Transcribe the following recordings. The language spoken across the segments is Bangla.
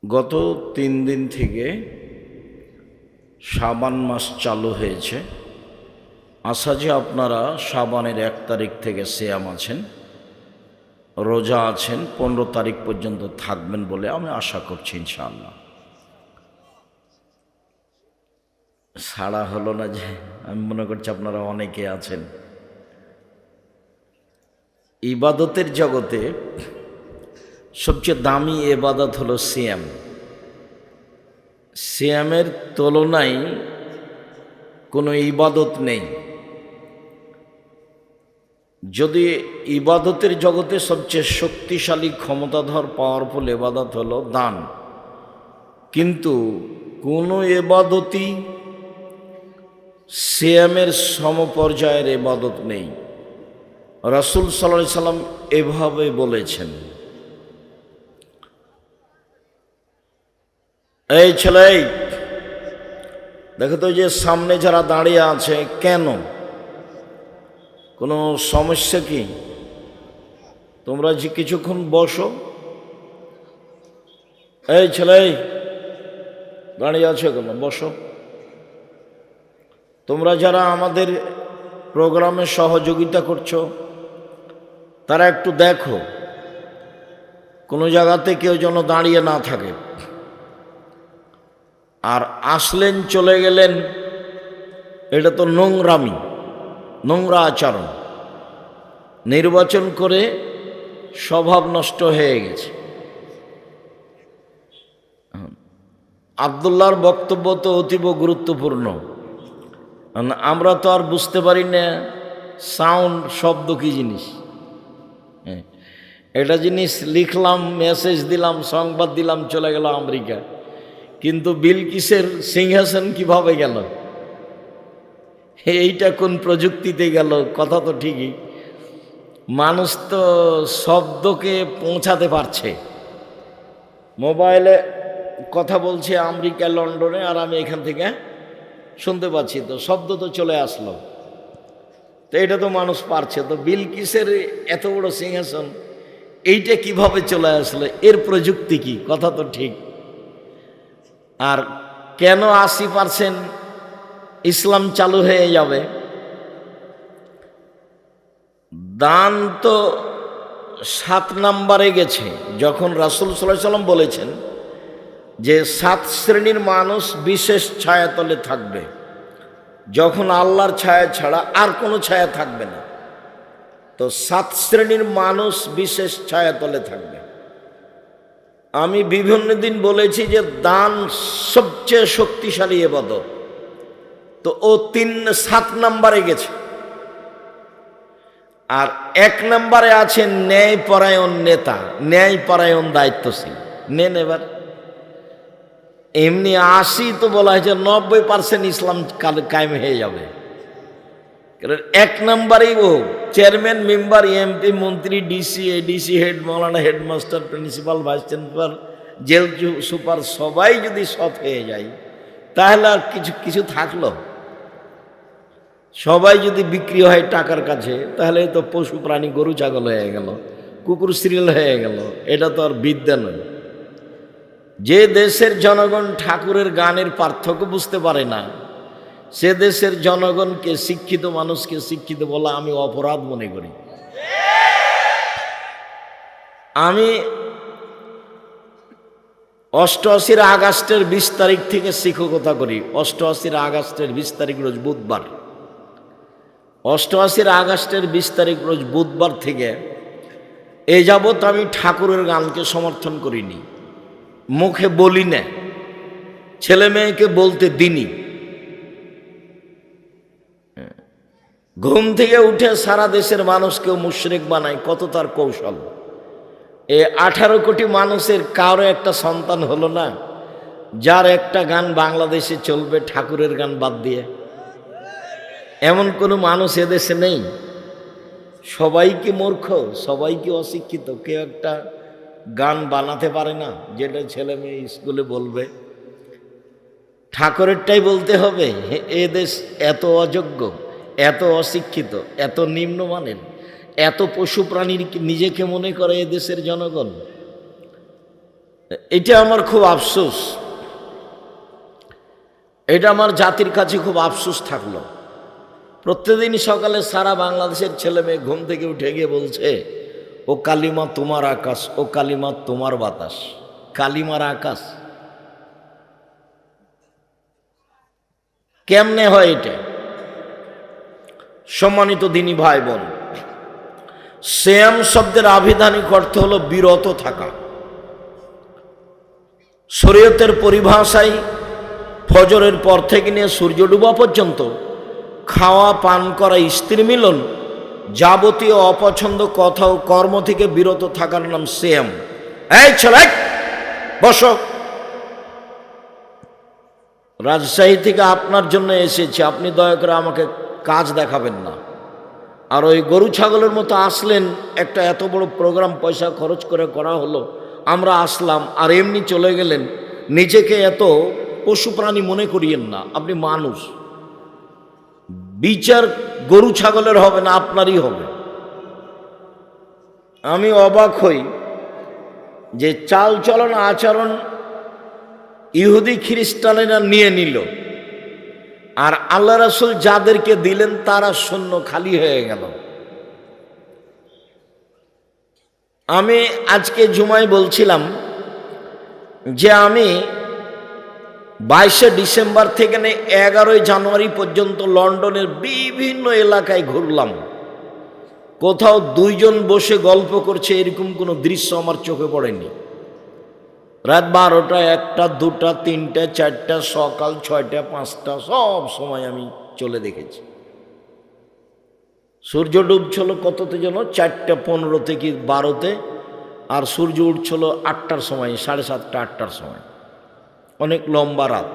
গত 3 দিন থেকে শাবান মাস চালু হয়েছে। আশা যে আপনারা শাবানের 1 তারিখ থেকে সিয়াম আছেন, রোজা আছেন, 15 তারিখ পর্যন্ত থাকবেন বলে আমি আশা করছি ইনশাআল্লাহ। সাড়া হলো না যে, আমি মনে করছি আপনারা অনেকে আছেন। ইবাদতের জগতে সবচেয়ে দামি ইবাদত হলো সিয়াম। সিয়ামের তুলনায় কোনো ইবাদত নেই। যদি ইবাদতের জগতে সবচেয়ে শক্তিশালী, ক্ষমতাধর, পাওয়ারফুল ইবাদত হলো দান, কিন্তু কোনো ইবাদতই সিয়ামের সমপর্যায়ের ইবাদত নেই। রাসূল সাল্লাল্লাহু আলাইহি সাল্লাম এভাবে বলেছেন, এই ছেলে, দেখো তো যে সামনে যারা দাঁড়িয়ে আছে, কেন, কোনো সমস্যা কি? তোমরা যে কিছুক্ষণ বসো। এই ছেলে, দাঁড়িয়ে আছো কেন? বসো। তোমরা যারা আমাদের প্রোগ্রামে সহযোগিতা করছো, তারা একটু দেখো কোনো জায়গাতে কেউ যেন দাঁড়িয়ে না থাকে। আর আসলেন, চলে গেলেন, এটা তো নোংরামি, নোংরা আচরণ। নির্বাচন করে স্বভাব নষ্ট হয়ে গেছে। আব্দুল্লাহর বক্তব্য তো অতীব গুরুত্বপূর্ণ। আমরা তো আর বুঝতে পারি না সাউন্ড, শব্দ কি জিনিস। এটা জিনিস লিখলাম, মেসেজ দিলাম, সংবাদ দিলাম, চলে গেল আমেরিকা। কিন্তু বিলকিসের সিংহাসন কিভাবে গেল? এইটা কোন প্রযুক্তিতে গেল? কথা তো ঠিকই, মানুষ তো শব্দকে পৌঁছাতে পারছে। মোবাইলে কথা বলছে আমেরিকা, লন্ডনে, আর আমি এখান থেকে শুনতে পাচ্ছি, তো শব্দ তো চলে আসলো। তো এটা তো মানুষ পারছে। তো বিলকিসের এত বড় সিংহাসন, এইটা কিভাবে চলে আসলো? এর প্রযুক্তি কি? কথা তো ঠিক। আর কেন 80% ইসলাম চালু হয়ে যাবে? দান তো 7 নম্বরে গেছে। যখন রাসূল সাল্লাল্লাহু আলাইহি সাল্লাম বলেছেন যে 7 শ্রেণীর মানুষ বিশেষ ছায়াতলে থাকবে, যখন আল্লাহর ছায়া ছাড়া আর কোনো ছায়া থাকবে না, তো 7 শ্রেণীর মানুষ বিশেষ ছায়াতলে থাকবে। আমি বিভিন্ন দিন বলেছি যে দান সবচেয়ে শক্তিশালী ইবাদত, তো ও 7 নম্বরে গেছে। আর 1 নম্বরে আছে ন্যায়পরায়ণ নেতা, ন্যায়পরায়ণ দায়িত্বশীল। নেন এবার। এমনি 80 তো বলা হয়েছে, 90% ইসলাম কায়েম হয়ে যাবে। 1 নম্বরেই ও চেয়ারম্যান, মেম্বার, এমপি, মন্ত্রী, ডিসি, এডিসি, হেড মাওলানা, headmaster, principal, vice principal, jail super সবাই যদি সৎ হয়ে যায়, তাহলে আর কিছু থাকলো? সবাই যদি বিক্রি হয় টাকার কাছে, তাহলে তো পশু প্রাণী, গরু ছাগল হয়ে গেল, কুকুর সিরিয়াল হয়ে গেল। এটা তো আর বিদ্যা নয়। যে দেশের জনগণ ঠাকুরের গানের পার্থক্য বুঝতে পারে না, সে দেশের জনগণকে, শিক্ষিত মানুষকে শিক্ষিত বলা আমি অপরাধ মনে করি। আমি 88 আগস্টের 20 তারিখ থেকে শিক্ষকতা করি। 88 আগস্টের 20 তারিখ রোজ বুধবার। 88 আগস্টের 20 তারিখ রোজ বুধবার থেকে এ যাবৎ আমি ঠাকুরের গানকে সমর্থন করিনি। মুখে বলি না, ছেলে মেয়েকে বলতে দিনি। ঘুম থেকে উঠে সারা দেশের মানুষকেও মুশরিক বানায়, কত তার কৌশল। 18 কোটি মানুষের কারো একটা সন্তান হলো না যার একটা গান বাংলাদেশে চলবে ঠাকুরের গান বাদ দিয়ে। এমন কোনো মানুষ এদেশে নেই। সবাই কি মূর্খ? সবাই কি অশিক্ষিত? কেউ একটা গান বানাতে পারে না যেটা ছেলে মেয়ে স্কুলে বলবে? ঠাকুরেরটাই বলতে হবে? এ দেশ এত অযোগ্য, এত অশিক্ষিত, এত নিম্নমানের, এত পশু প্রাণীর নিজেকে মনে করে এদেশের জনগণ। এটা আমার খুব আফসোস, এটা আমার জাতির কাছে খুব আফসোস থাকলো। প্রত্যেকদিন সকালে সারা বাংলাদেশের ছেলে মেয়ে ঘুম থেকে উঠে গিয়ে বলছে, ও কালিমা তোমার আকাশ, ও কালিমা তোমার বাতাস। কালিমার আকাশ কেমনে হয় এটা? সম্মানিত দিনী ভাই বোন, সিয়াম শব্দের আভিধানিক অর্থ হলো বিরত থাকা। শরীয়তের পরিভাষায় ফজরের পর থেকে নিয়ে সূর্য ডুবা পর্যন্ত খাওয়া, পান করা, স্ত্রী মিলন, যাবতীয় অপছন্দ কথা ও কর্ম থেকে বিরত থাকার নাম সিয়াম। এই ছেলে বসো, রাজশাহী থেকে আপনার জন্য এসেছি, আপনি দয়া করে আমাকে কাজ দেখাবেন না। আর ওই গরু ছাগলের মতো আসলেন, একটা এত বড় প্রোগ্রাম পয়সা খরচ করে করা হলো, আমরা আসলাম আর এমনি চলে গেলেন। নিজেকে এত পশু প্রাণী মনে করিয়েন না, আপনি মানুষ। বিচার গরু ছাগলের হবে না, আপনারই হবে। আমি অবাক হই যে চাল চলন আচরণ ইহুদি খ্রিস্টানেরা নিয়ে নিল, আর আল্লাহ রাসূল যাদেরকে দিলেন তারা শূন্য, খালি হয়ে গেল। আমি আজকে জুমায় বলছিলাম যে আমি 22শে ডিসেম্বর থেকে 11ই জানুয়ারি পর্যন্ত লন্ডনের বিভিন্ন এলাকায় ঘুরলাম। কোথাও দুইজন বসে গল্প করছে এরকম কোনো দৃশ্য আমার চোখে পড়েনি। রাত 12টা, 1টা, 2টা, 3টা, 4টা, সকাল 6টা, 5টা, সব সময় আমি চলে দেখেছি। সূর্য ডুবছিল কততে যেন 4:15 থেকে 12তে, আর সূর্য উঠছিল 8টার সময়, 7:30টা, 8টার সময়। অনেক লম্বা রাত।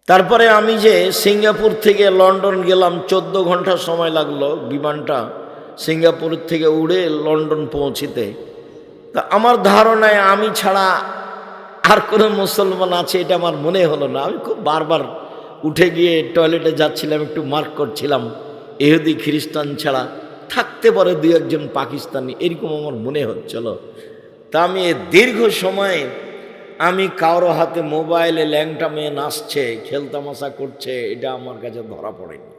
তারপরে আমি যে সিঙ্গাপুর থেকে লন্ডন গেলাম, 14 ঘন্টা সময় লাগলো বিমানটা সিঙ্গাপুর থেকে উড়ে লন্ডন পৌঁছিতে। তা আমার ধারণায় আমি ছাড়া আর কোনো মুসলমান আছে এটা আমার মনে হলো না। আমি খুব বারবার উঠে গিয়ে টয়লেটে যাচ্ছিলাম, একটু মার্ক করছিলাম, ইহুদি খ্রিস্টান ছাড়া থাকতে পারে 2-1 পাকিস্তানি, এরকম আমার মনে হচ্ছিল। তা আমি দীর্ঘ সময় আমি কারো হাতে মোবাইলে ল্যাংটা মেয়ে নাচছে, খেলতামাশা করছে, এটা আমার কাছে ধরা পড়েনি।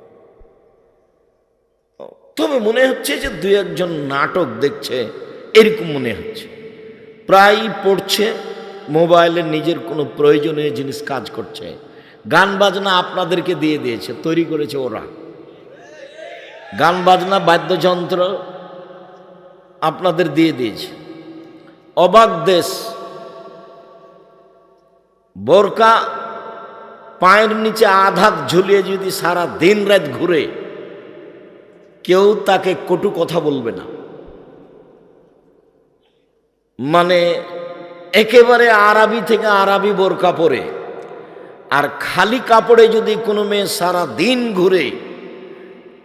তবে মনে হচ্ছে যে 2-1 নাটক দেখছে, এরকম মনে হচ্ছে। প্রায় পড়ছে মোবাইলে, নিজের কোনো প্রয়োজনীয় জিনিস কাজ করছে। গান বাজনা আপনাদেরকে দিয়ে দিয়েছে, তৈরি করেছে ওরা। গান বাজনা বাদ্যযন্ত্র আপনাদের দিয়ে দিয়েছে। অবাক দেশ। বোরকা পায়ের নিচে আধাত ঝুলিয়ে যদি সারা দিন রাত ঘুরে, কেউ তাকে কটু কথা বলবে না। মানে একেবারে আরবি থেকে আরবি বোরকা পরে, আর খালি কাপড়ে যদি কোনো মেয়ে সারা দিন ঘুরে,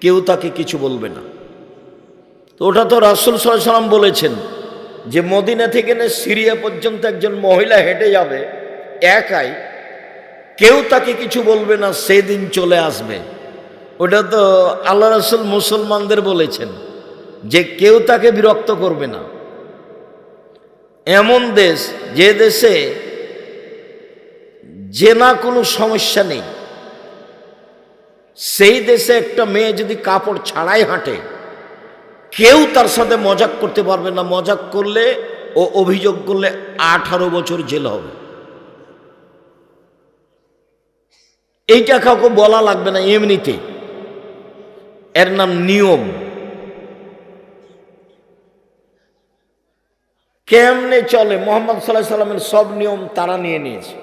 কেউ তাকে কিছু বলবে না। তো ওটা তো রাসূল সাল্লাল্লাহু আলাইহি ওয়াসাল্লাম বলেছেন যে মদিনা থেকে সিরিয়া পর্যন্ত একজন মহিলা হেঁটে যাবে একাই, কেউ তাকে কিছু বলবে না, সেদিন চলে আসবে। ওটা তো আল্লাহ রাসূল মুসলমানদের বলেছেন যে কেউ তাকে বিরক্ত করবে না। এমন দেশ, যে দেশে জেনা কোনো সমস্যা নেই, সেই দেশে একটা মেয়ে যদি কাপড় ছাড়াই হাঁটে, কেউ তার সাথে মজাক করতে পারবে না। মজাক করলে ও অভিযোগ করলে 18 বছর জেল হবে। এইটা কাউকে বলা লাগবে না, এমনিতে এর নাম নিয়ম। কেমনে চলে মুহাম্মদ সাল্লাল্লাহু আলাইহি সাল্লামের সব নিয়ম তারা নিয়ে নিয়েছে,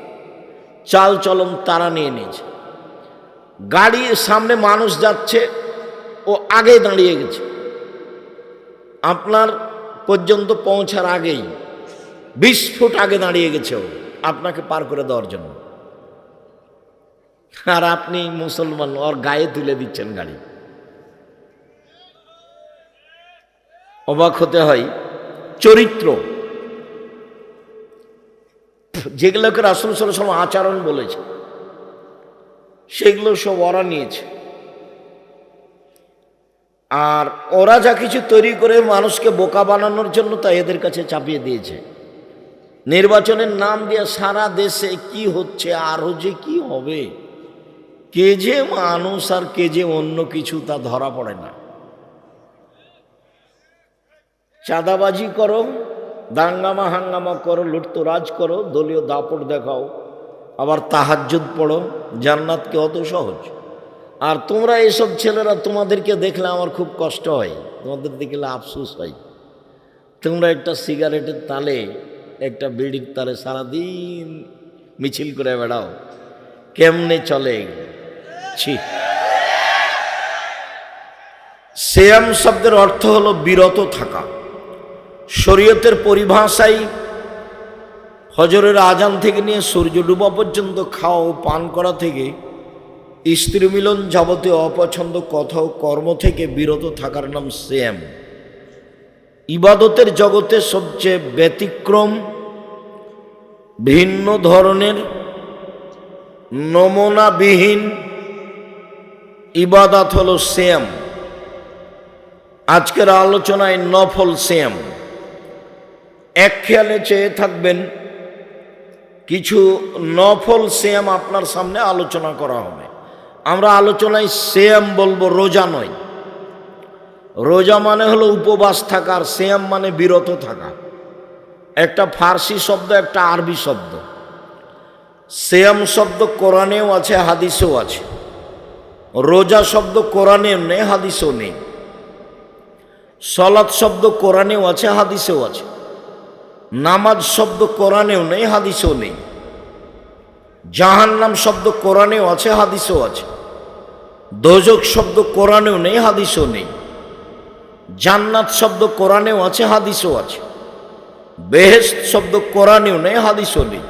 চাল চলন তারা নিয়ে নিয়েছে। গাড়ির সামনে মানুষ যাচ্ছে, ও আগে দাঁড়িয়ে গেছে, আপনার পর্যন্ত পৌঁছার আগেই 20 ফুট আগে দাঁড়িয়ে গেছে ও আপনাকে পার করে দেওয়ার জন্য। আর আপনি মুসলমান, ওর গায়ে তুলে দিচ্ছেন গাড়ি। অবাক হতে হয়। চরিত্র, যেগুলোকে রাসূল সাল্লাল্লাহু আলাইহি ওয়াসাল্লাম আচরণ বলেছে, সেগুলো সব ওরা নিয়েছে। আর ওরা যা কিছু তৈরি করে মানুষকে বোকা বানানোর জন্য তা এদের কাছে চাপিয়ে দিয়েছে। নির্বাচনের নাম দিয়ে সারা দেশে কি হচ্ছে, আরও যে কি হবে, কে যে মানুষ আর কে যে অন্য কিছু তা ধরা পড়ে না। চাঁদাবাজি করো, দাঙ্গামা হাঙ্গামা করো, লুটতরাজ করো, দলীয় দাপট দেখাও, আবার তাহাজ্জুদ পড়ো, জান্নাত কি অত সহজ? আর তোমরা এসব ছেলেরা, তোমাদেরকে দেখলে আমার খুব কষ্ট হয়, তোমাদের দেখলে আফসোস হয়। তোমরা একটা সিগারেটের তালে, একটা বিড়ির তালে সারাদিন মিছিল করে বেড়াও, কেমনে চলে? ছি। সিয়াম শব্দের অর্থ হলো বিরত থাকা। শরীয়তের পরিভাষায় ফজরের আজান থেকে নিয়ে সূর্য ডুবা পর্যন্ত খাওয়া ও পান করা থেকে, স্ত্রী মিলন যাবতীয় অপছন্দ কথা ও কর্ম থেকে বিরত থাকার নাম সিয়াম। ইবাদতের জগতে সবচেয়ে ব্যতিক্রম, ভিন্ন ধরনের, নমুনাবিহীন ইবাদত হলো সিয়াম। আজকের আলোচনায় নফল সিয়াম। এক খেয়ালে চেয়ে থাকবেন, কিছু নফল সিয়াম আপনার সামনে আলোচনা করা হবে। আমরা আলোচনায় সিয়াম বলবো, রোজা নয়। রোজা মানে হলো উপবাস থাকা, আর সিয়াম মানে বিরত থাকা। একটা ফার্সি শব্দ, একটা আরবি শব্দ। সিয়াম শব্দ কোরআনেও আছে, হাদিসেও আছে। রোজা শব্দ কোরআনেও নেই, হাদিসেও নেই। সলাত শব্দ কোরআনেও আছে, হাদিসেও আছে। নামাজ শব্দ কোরআনেও নেই, হাদিসেও নেই। জাহান্নাম শব্দ কোরআনেও আছে, হাদিসেও আছে। দোজখ শব্দ কোরআনেও নেই, হাদিসেও নেই। জান্নাত শব্দ কোরআনেও আছে, হাদিসেও আছে। বেহেশত শব্দ কোরআনেও নেই, হাদিসেও নেই।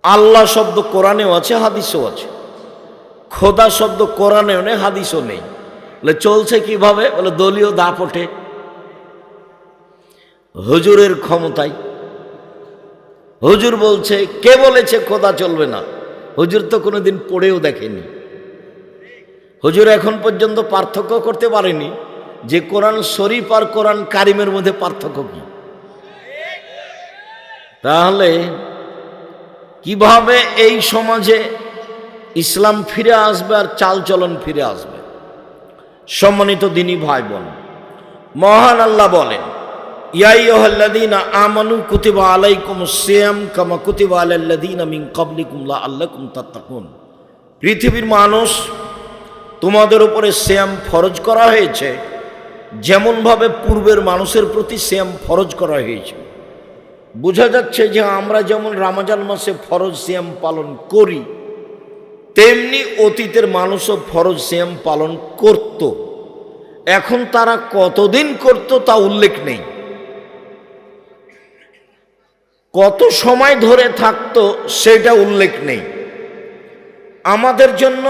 আল্লাহ শব্দ কোরআনেও আছে, হাদিসেও আছে। খোদা শব্দ কোরআনেও নেই, হাদিসও নেই। বলে চলছে কিভাবে? বলে দলীয় দাপটে, হুজুরের ক্ষমতায়। হুজুর বলছে, কে বলেছে খোদা চলবে না? হুজুর তো কোনোদিন পড়েও দেখেনি। হুজুর এখন পর্যন্ত পার্থক্য করতে পারেনি যে কোরআন শরীফ আর কোরআন কারিমের মধ্যে পার্থক্য কি। তাহলে কিভাবে এই সমাজে ইসলাম ফিরে আসবে আর চালচলন ফিরে আসবে? সম্মানিত দিনী ভাই বোন, মহান আল্লাহ বলেন, ইয়া আইয়ুহাল্লাযীনা আমানু কুতিবা আলাইকুমুস সিয়াম কামা কুতিবা আলাল্লাযীনা মিন ক্বাবলিকুম লাআল্লাকুম তাত্তাকুন। পৃথিবীর মানুষ, তোমাদের উপরে সিয়াম ফরজ করা হয়েছে যেমনভাবে পূর্বের মানুষের প্রতি সিয়াম ফরজ করা হয়েছে। বোঝা যাচ্ছে যে আমরা যেমন রমজান মাসে ফরজ সিয়াম পালন করি, তেমনি অতীতের মানুষও ফরজ সিয়াম পালন করত। এখন তারা কতদিন করত তা উল্লেখ নেই, কত সময় ধরে থাকতো সেটা উল্লেখ নেই। আমাদের জন্য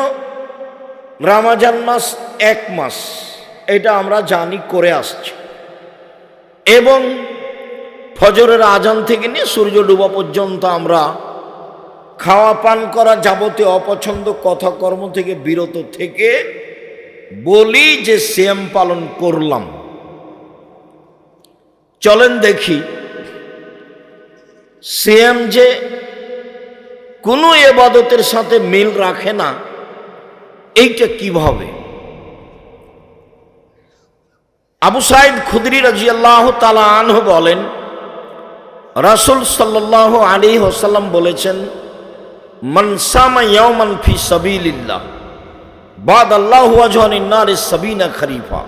রমজান মাস 1 মাস, এটা আমরা জানি, করে আসছি। এবং ফজরের আজান থেকে নিয়ে সূর্য ডুবা পর্যন্ত আমরা খাওয়া পান করা যাবতীয় অপছন্দ কথা কর্ম থেকে বিরত থেকে বলি যে সিয়াম পালন করলাম। চলেন দেখি সিয়াম যে কোনো ইবাদতের সাথে মিল রাখে না, এইটা কিভাবে? আবু সাঈদ খুদরি রাদিয়াল্লাহু তাআলা আনহু বলেন, রাসূল সাল্লাল্লাহু আলাইহি ওয়াসাল্লাম বলেছেন, মান সামা ইয়াওমান ফি সাবিলিল্লাহ বাদাল্লাহু ওয়াজহানিন নারি সাবিনা খরিফা।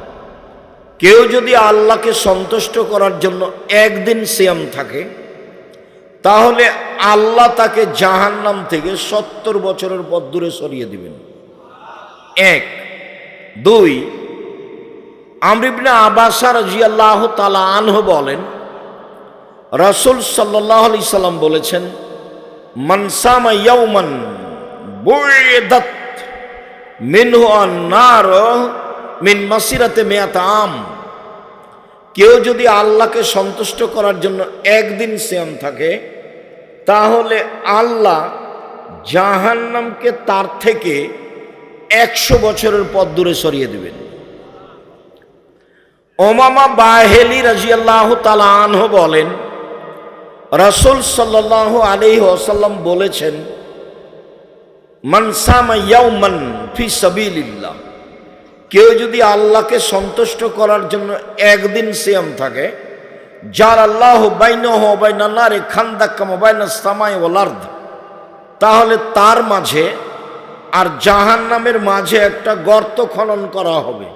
কেউ যদি আল্লাহকে সন্তুষ্ট করার জন্য একদিন সিয়াম থাকে, তাহলে আল্লাহ তাকে জাহান্নাম থেকে 70 বছরের পথ দূরে সরিয়ে দিবেন। 1 2 আমর ইবনে আবাসা রাদিয়াল্লাহু তাআলা আনহু বলেন, রাসূল সাল্লাল্লাহু আলাইহি সাল্লাম বলেছেন, মান সামা ইয়াওমান বুইদাত মিনহু আন-নার মিন মাসিরাতে মিয়াত আম। কেউ যদি আল্লাহকে সন্তুষ্ট করার জন্য একদিন সিয়াম থাকে, তাহলে আল্লাহ জাহান্নামকে তার থেকে 100 বছরের পথ দূরে সরিয়ে দিবেন। ওমামা বাহেলি রাদিয়াল্লাহু তাআলা আনহু বলেন, রাসূল সাল্লাল্লাহু আলাইহি ওয়াসাল্লাম বলেছেন, মান সামা ইয়াওমান ফি সাবিলিল্লাহ, কেউ যদি আল্লাহকে সন্তুষ্ট করার জন্য একদিন সিয়াম থাকে, যার আল্লাহ বাইনাহু ওয়া বাইনান নারি খান্দাকাম ওয়া বাইনাস সামাই ওয়াল আরদ, তাহলে তার মাঝে আর জাহান্নামের মাঝে একটা গর্ত খনন করা হবে,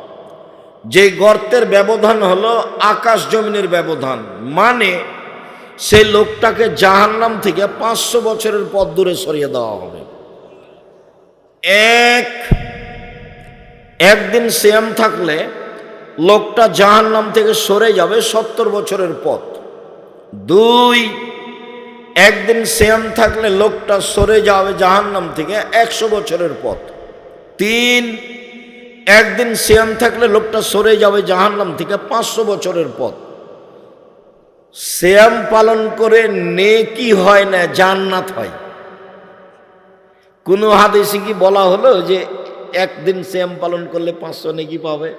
যে গর্তের ব্যবধান হলো আকাশ জমিনের ব্যবধান। মানে সেই লোকটাকে জাহান্নাম থেকে 500 বছরের পথ দূরে সরিয়ে দেওয়া হবে। একদিন সিয়াম থাকলে লোকটা জাহান্নাম থেকে সরে যাবে 70 বছরের পথ। 2, একদিন সিয়াম থাকলে লোকটা সরে যাবে জাহান্নাম থেকে 100 বছরের পথ। 3, একদিন সিয়াম থাকলে লোকটা সরে যাবে জাহান্নাম থেকে 500 বছরের পথ। সিয়াম পালন করে নেকি হয় না, জান্নাত হয়। কোন হাদিসে কি বলা হলো যে একদিন সিয়াম পালন করলে 500 নেকি পাবে?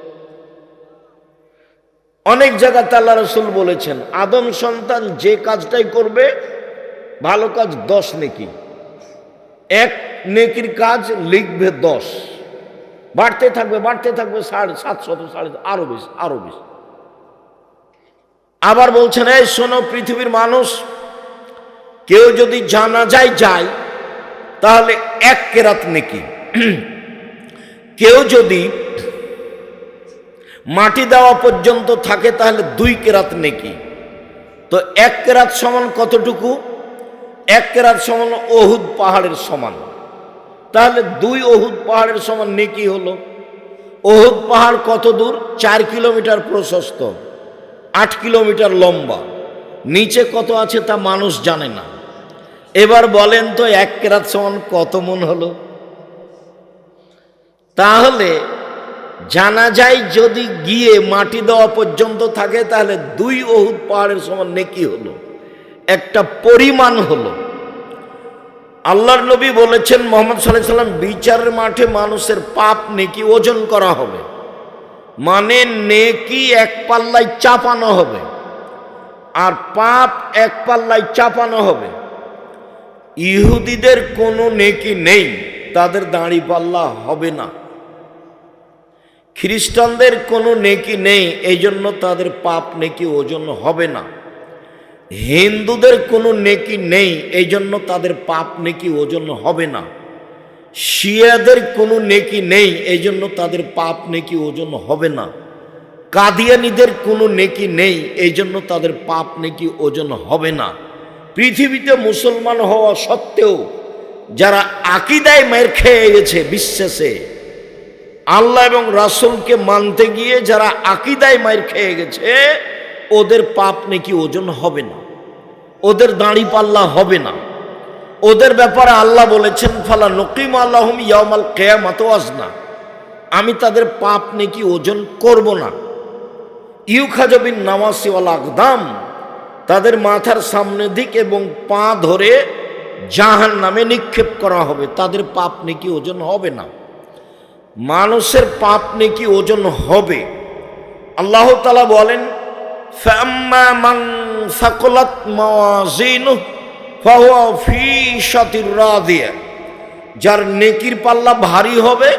অনেক জায়গাতে আল্লাহ রাসূল বলেছেন, আদম সন্তান যে কাজটাই করবে ভালো কাজ 10 নেকি, এক নেকির কাজ লিখবে 10, বাড়তে থাকবে 700 আরো বেশি আরো বেশি। আবার বলছেন, এই শোনো পৃথিবীর মানুষ, কেউ যদি জানাজায় যায় তাহলে 1 কেরাত নেকি, কেউ যদি মাটি দেওয়া পর্যন্ত থাকে তাহলে 2 কেরাত নেকি। তো 1 কেরাত সমান কতটুকু? 1 কেরাত সমান ওহুদ পাহাড়ের সমান। তাহলে 2 ওহুদ পাহাড়ের সমান নেকি হলো। ওহুদ পাহাড় কত দূর? 4 কিলোমিটার প্রশস্ত, 8 কিলোমিটার লম্বা। নিচে কত আছে তা মানুষ জানে না। এবার বলেন তো 1 কেরাত সমান কত মন হলো? তাহলে জানাজায় যদি গিয়ে মাটি দেওয়া পর্যন্ত থাকে তাহলে 2 ওহুদ পাহাড়ের সমান নেকি হলো, একটা পরিমাণ হলো। আল্লাহর নবী বলেছেন, মুহাম্মদ সাল্লাল্লাহু আলাইহি সাল্লাম, বিচারের মাঠে মানুষের পাপ নেকি ওজন করা হবে। মানে নেকি 1 পাল্লায় চাপানো হবে আর পাপ 1 পাল্লায় চাপানো হবে। ইহুদিদের কোনো নেকি নেই, তাদের দাড়ি পাল্লা হবে না। খ্রিস্টানদের কোনো নেকি নেই, এই জন্য তাদের পাপ নেকি ওজন হবে না। হিন্দুদের কোনো নেকি নেই, এই জন্য তাদের পাপ নেকি ওজন হবে না। শিয়াদের কোনো নেকি নেই, এই জন্য তাদের পাপ নেকি ওজন হবে না। কাদিয়ানীদের কোনো নেকি নেই, এই জন্য তাদের পাপ নেকি ওজন হবে না। পৃথিবীতে মুসলমান হওয়া সত্ত্বেও যারা আকীদায় মার খেয়ে গেছে, বিশ্বাসে আল্লাহ এবং রাসূলকে মানতে গিয়ে যারা আকীদায় মার খেয়ে গেছে, ওদের পাপ নেকি ওজন হবে না, ওদের দাড়ি পাল্লা হবে না। ওদের ব্যাপারে আল্লাহ বলেছেন, ফালা নকিম আল্লাহুম ইয়াউমাল কিয়ামাতি ওয়াজনা, আমি তাদের পাপ নেকি ওজন করব না। ইউখাযু বিন নাওয়াসি ওয়াল আকদাম, তাদের মাথার সামনের দিক এবং পা ধরে জাহান্নামে নিক্ষেপ করা হবে, তাদের পাপ নেকি ওজন হবে না। মানুষের পাপ নেকি ওজন হবে। আল্লাহ তাআলা বলেন, ফাম্মা মান সাকুলাত মাওয়াজিনুহু ফাহুয়া ফি শাতির রাদিয়া, যার নেকির পাল্লা ভারী হবে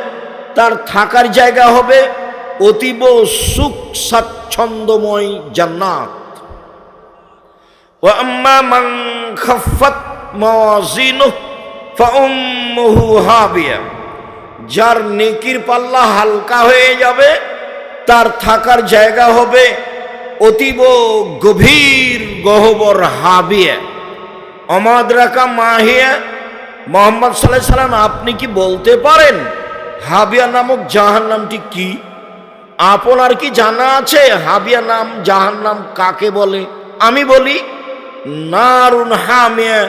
তার থাকার জায়গা হবে অতীব সুখ স্বাচ্ছন্দ্যময় জান্নাত। ওয়া আম্মা মান খাফফাত মাওয়াজিনুহু ফাউম্মুহু হাবিয়া, যার নেকির পাল্লা হালকা হয়ে যাবে তার থাকার জায়গা হবে অতীব গভীর গহ্বর হাবিয়া। অমাদ্রাকা মাহিয়া, মুহাম্মদ সাল্লাল্লাহু আলাইহি সাল্লাম, আপনি কি বলতে পারেন হাবিয়া নামক জাহান্নামটি কি? আপনার কি জানা আছে হাবিয়া নাম জাহান্নাম কাকে বলে? আমি বলি, নারুন হামিয়া,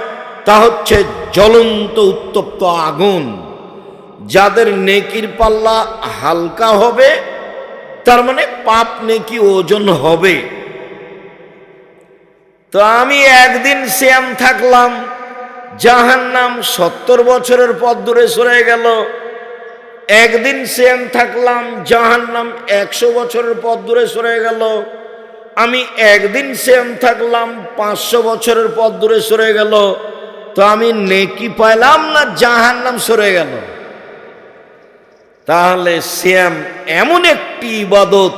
তা হচ্ছে জ্বলন্ত উত্তপ্ত আগুন। যাদের নেকির পাল্লা হালকা হবে তার মানে পাপ নেকি ওজন হবে। তো আমি একদিন সিয়াম থাকলাম, জাহান্নাম 70 বছরের পথ দূরে সরে গেল। একদিন সিয়াম থাকলাম, জাহান্নাম 100 বছরের পথ দূরে সরে গেল। আমি একদিন সিয়াম থাকলাম, 500 বছরের পথ দূরে সরে গেল। তো আমি নেকি পাইলাম না জাহান্নাম সরে গেল? তাহলে সিয়াম এমন একটি ইবাদত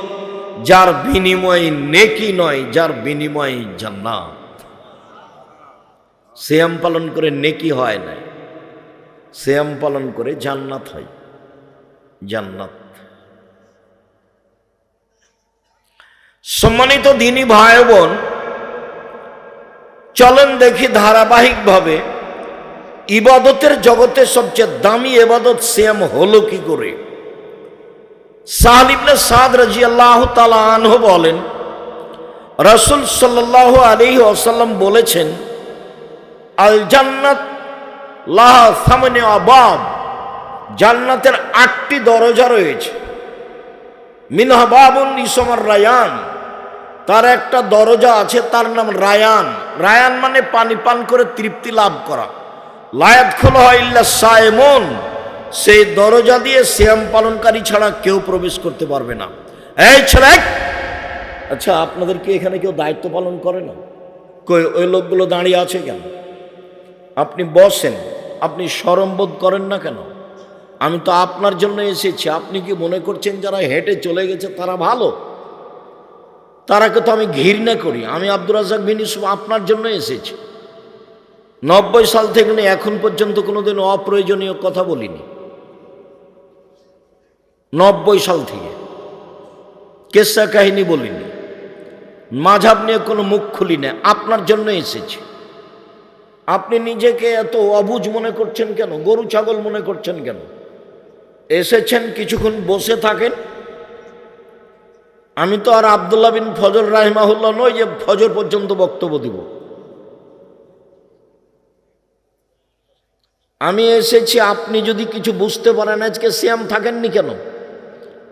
যার বিনিময় নেকি নয়, যার বিনিময় জান্নাত। সিয়াম পালন করে নেকি হয় না, সিয়াম পালন করে জান্নাত হয়, জান্নাত। সম্মানিত দ্বীনি ভাই বোন, চলেন দেখি ধারাবাহিকভাবে ইবাদতের জগতে সবচেয়ে দামি ইবাদত সিয়াম হলো কি করে। সাহল ইবনে সাদ রাদিয়াল্লাহু তাআলা আনহু বলেন, রাসূল সাল্লাল্লাহু আলাইহি ওয়াসাল্লাম বলেছেন, আল জান্নাত লাহা সামানি আবাব, জান্নাতের 8টি দরজা রয়েছে। মিনহা বাবুন ইসমুর রায়ান, তার একটা দরজা আছে, তার নাম রায়ান। রায়ান মানে পানি পান করে তৃপ্তি লাভ করা। লায়াত খোলা হয় ইল্লা সায়েমুন, সেই দরজা দিয়ে সিয়াম পালনকারী ছাড়া কেউ প্রবেশ করতে পারবে না। এই ছেলে, আচ্ছা আপনাদেরকে এখানে কেউ দায়িত্ব পালন করে না? ওই লোকগুলো দাঁড়িয়ে আছে কেন? আপনি বসেন, আপনি শরম বোধ করেন না কেন? আমি তো আপনার জন্য এসেছি। আপনি কি মনে করছেন যারা হেঁটে চলে গেছে তারা ভালো? তারাকে তো আমি ঘৃণা করি। আমি আব্দুর রাজ্জাক বিন ইউসুফ আপনার জন্য এসেছি। 90 সাল থেকে এখন পর্যন্ত কোনোদিন অপ্রয়োজনীয় কথা বলিনি। 90 সাল থেকে কেসা কাহিনী বলিনি, মাঝহাব নিয়ে কোনো মুখ খুলি না। আপনার জন্য এসেছি। আপনি নিজেকে এত অবুঝ মনে করছেন কেন? গরু ছাগল মনে করছেন কেন? এসেছেন, কিছুক্ষণ বসে থাকেন। আমি তো আর আব্দুল্লাহ বিন ফজল রাহিমাহুল্লাহ নই যে ফজর পর্যন্ত বক্তব্য দিব। আমি এসেছি, আপনি যদি কিছু বুঝতে পারেন। আজকে সিয়াম থাকেননি কেন?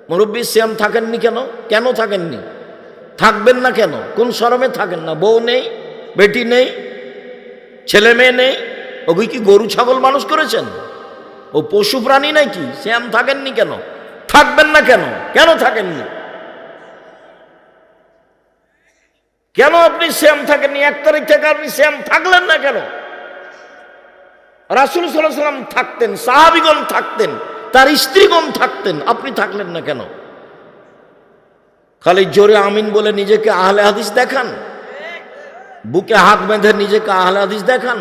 মুরব্বী সিয়াম থাকেননি কেন? কেন থাকেননি? থাকবেন না কেন? কোন শরমে থাকেন না? বউ নেই, বেটি নেই, ছেলে মেয়ে নেই? ওগুই কি গরু ছাগল মানুষ করেছেন? ও পশু প্রাণী নাকি? সিয়াম থাকেননি কেন? থাকবেন না কেন? কেন থাকেননি? কেন আপনি সিয়াম থাকেননি? 1 তারিখ থেকে আপনি সিয়াম থাকলেন না কেন? রাসূল সাল্লাল্লাহু আলাইহি ওয়াসাল্লাম থাকতেন, সাহাবীগণ থাকতেন, তার স্ত্রীগণ থাকতেন, আপনি থাকলেন না কেন? খালি জোরে আমিন বলে নিজেকে আহলে হাদিস দেখান, বুকে হাত বেঁধে নিজেকে আহলে হাদিস দেখান,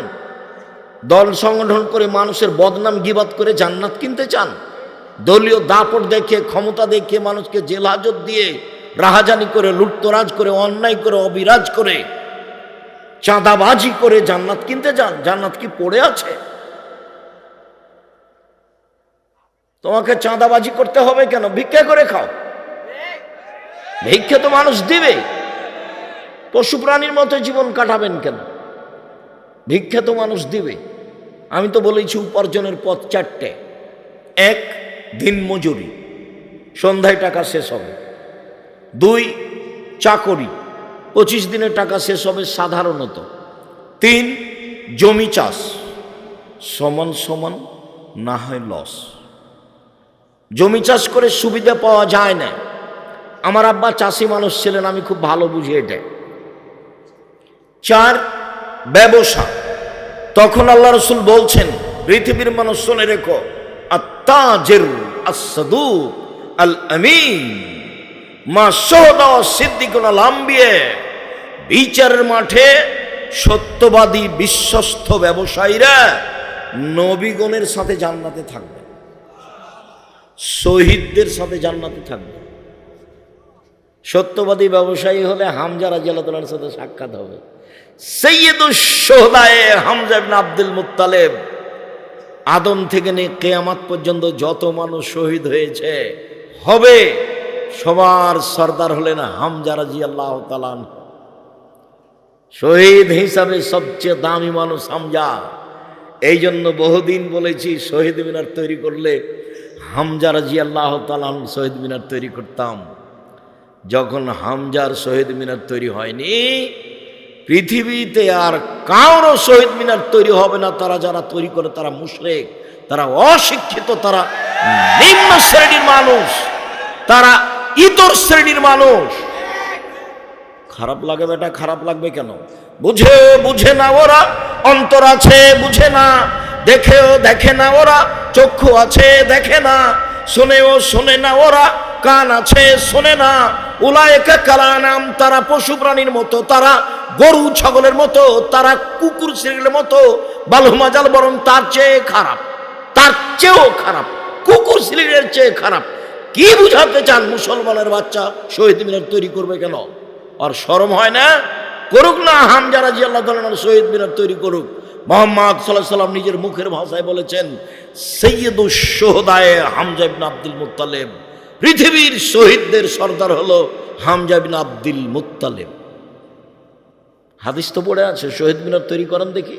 দল সংগঠন করে মানুষের বদনাম গীবাত করে জান্নাত কিনতে চান, দলীয় দাপট দেখে, ক্ষমতা দেখে মানুষকে জেল হাজত দিয়ে রাহাজানি করে, লুটতরাজ করে, অন্যায় করে, অবিরাজ করে, চাঁদাবাজি করে জান্নাত কিনতে চান। জান্নাত কি পড়ে আছে? তোমাকে চাঁদাবাজি করতে হবে কেন? ভিক্ষা করে খাও। ভিক্ষা তো মানুষ দিবে। পশু প্রাণীর মতো জীবন কাটাবেন কেন? ভিক্ষা তো মানুষ দিবে। আমি তো বলেছি উপার্জনের পথ 4টে। 1, দিন মজুরি, সন্ধ্যায় টাকা শেষ হবে। 2, চাকরি, 25 দিনে টাকা শেষ হবে সাধারণত। 3, জমি চাষ, সমান সমান না হয় লস। জমি চাষ করে সুবিধা পাওয়া যায় না। আমার আব্বা চাষি মানুষ ছিলেন, আমি খুব ভালো বুঝি এটা। 4, ব্যবসা। তখন আল্লাহ রাসূল বলছেন, পৃথিবীর মানুষ শুনে রেখো, আত-তাজির আস-সাদুক আল-আমিন মা শুহাদা ওয়াস-সিদ্দিকুন আল-আম্বিয়া। বিচারের মাঠে সত্যবাদী বিশ্বস্ত ব্যবসায়ীরা নবীগণের সাথে জান্নাতে থাকবে, শহীদদের সাথে জান্নাতে থাকবে। সত্যবাদী ব্যবসায়ী হলে হামজা রাদিয়াল্লাহু তাআলার সাথে সাক্ষাৎ হবে। সাইয়্যিদুশ শুহাদায়ে হামজা ইবনে আব্দুল মুত্তালিব। আদম থেকে নিয়ে কিয়ামত পর্যন্ত যত মানুষ শহীদ হয়েছে হবে, সবার সরদার হলেন হামজা রাদিয়াল্লাহু তাআলা। শহীদ হিসাবে সবচেয়ে দামি মানুষ হামজা। এই জন্য বহুদিন বলেছি, শহীদ মিনার তৈরি করলে হামজা রাদিয়াল্লাহু তাআলা শহীদ মিনার তৈরি করতাম। যখন হামজার শহীদ মিনার তৈরি হয়নি, পৃথিবীতে আর কারো শহীদ মিনার তৈরি হবে না। তারা যারা তৈরি করে তারা মুশরিক, তারা অশিক্ষিত, তারা নিম্ন শ্রেণীর মানুষ, তারা ইতর শ্রেণীর মানুষ। খারাপ লাগে বেটা, খারাপ লাগবে কেন? বুঝে না ওরা, অন্তর আছে বুঝে না, দেখেও দেখে না ওরা, চক্ষু আছে দেখে না, শোনেও শোনে না ওরা, কান আছে শোনে না। উলায়েকা কালানাম, তারা পশু প্রাণীর মতো, তারা গরু ছাগলের মতো, তারা কুকুর শ্রেণীর মতো। বালহুমাজাল, বরং তার চেয়ে খারাপ, তার চেয়েও খারাপ, কুকুর শ্রেণীর চেয়ে খারাপ। কি বুঝাতে চান? মুসলমানের বাচ্চা শহীদ মিনার তৈরি করবে কেন? আর শরম হয় না? করুক না, হামজা রাদিয়াল্লাহু তাআলা শহীদ মিনার তৈরি করুক। মুহাম্মদ সাল্লাল্লাহু আলাইহি ওয়াসাল্লাম নিজের মুখের ভাষায় বলেছেন, সাইয়্যিদুশ শুহাদায়ে হামজা ইবনে আব্দুল মুত্তালিব, পৃথিবীর শহীদদের সর্দার হলো হামজা ইবনে আব্দুল মুত্তালিব। হাদিস তো পড়ে আছে, শহীদ মিনার তৈরি করেন দেখি।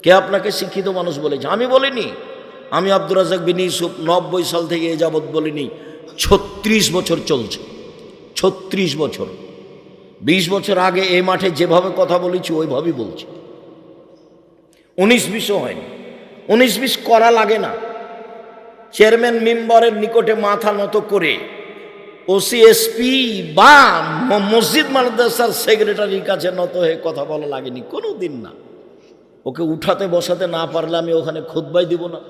কে আপনাকে শিক্ষিত মানুষ বলেছে? আমি বলিনি। আমি আব্দুর রাজ্জাক বিন ইউসুফ 90 সাল থেকে এ যাবৎ বলিনি, 36 বছর চলছে। 36 বছর। 20 বছর আগে এই মাঠে যেভাবে কথা বলেছি ওইভাবেই বলছি। 19-20 হয়নি। 19-20 করা লাগে না। চেয়ারম্যান মেম্বারের নিকটে মাথা নত করে ওসিএসপি বা মসজিদ মাদ্রাসার সেক্রেটারির কাছে নত হয়ে কথা বলা লাগেনি, কোনো দিন না। ওকে উঠাতে বসাতে না পারলে আমি ওখানে খুতবাই দিব না?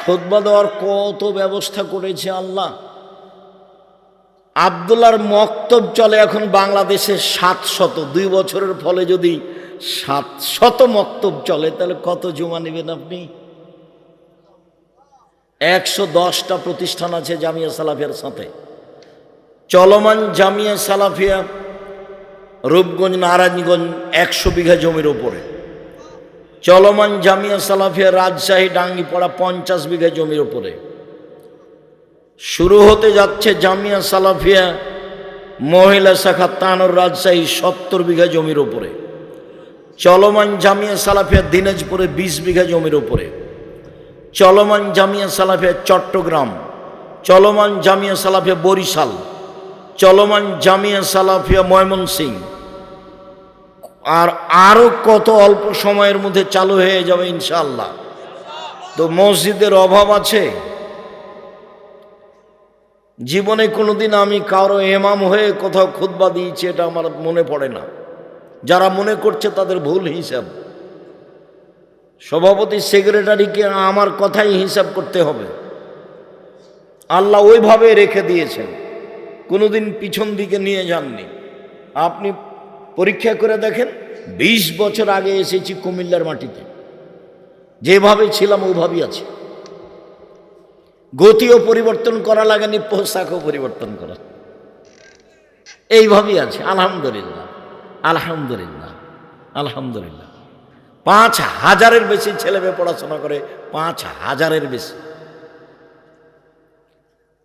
খুতবা দেওয়ার কত ব্যবস্থা করেছে আল্লাহ। আব্দুল্লাহর মক্তব চলে এখন বাংলাদেশে 700। 2 বছরের ফলে যদি 700 মক্তব চলে, তাহলে কত জমা নেবেন আপনি? 110টা প্রতিষ্ঠান আছে জামিয়া সালাফিয়ার সাথে। চলমান জামিয়া সালাফিয়া রূপগঞ্জ, নারায়ণগঞ্জ 100 বিঘা জমির ওপরে। চলমান জামিয়া সালাফিয়া রাজশাহী ডাঙ্গিপাড়া 50 বিঘা জমির ওপরে। শুরু হতে যাচ্ছে জামিয়া সালাফিয়া মহিলা শাখা তানোর রাজশাহী 70 বিঘা জমির ওপরে। চলমান জামিয়া সালাফিয়া দিনাজপুরে 20 বিঘা জমির ওপরে। চলমান জামিয়া সালাফিয়া চট্টগ্রাম, চলমান জামিয়া সালাফিয়া বরিশাল, চলমান জামিয়া সালাফিয়া ময়মনসিংহ, আর আরো কত অল্প সময়ের মধ্যে চালু হয়ে যাবে ইনশাআল্লাহ। তো মসজিদের অভাব আছে? জীবনে কোনোদিন আমি কারো ইমাম হয়ে কোথাও খুতবা দিয়েছি এটা আমার মনে পড়ে না। যারা মনে করছে তাদের ভুল হিসাব। সভাপতি সেক্রেটারিকে আমার কথাই হিসাব করতে হবে। আল্লাহ ওইভাবে রেখে দিয়েছেন, কোনোদিন পিছন দিকে নিয়ে যাননি। আপনি পরীক্ষা করে দেখেন, 20 বছর আগে এসেছি কুমিল্লার মাটিতে, যেভাবে ছিলাম ওইভাবেই আছে। গতিও পরিবর্তন করা লাগেনি, পোশাকও পরিবর্তন করা, এইভাবেই আছে। আলহামদুলিল্লাহ, আলহামদুলিল্লাহ, আলহামদুলিল্লাহ। 5000-এর বেশি ছেলে মেয়ে পড়াশোনা করে, 5000-এর বেশি।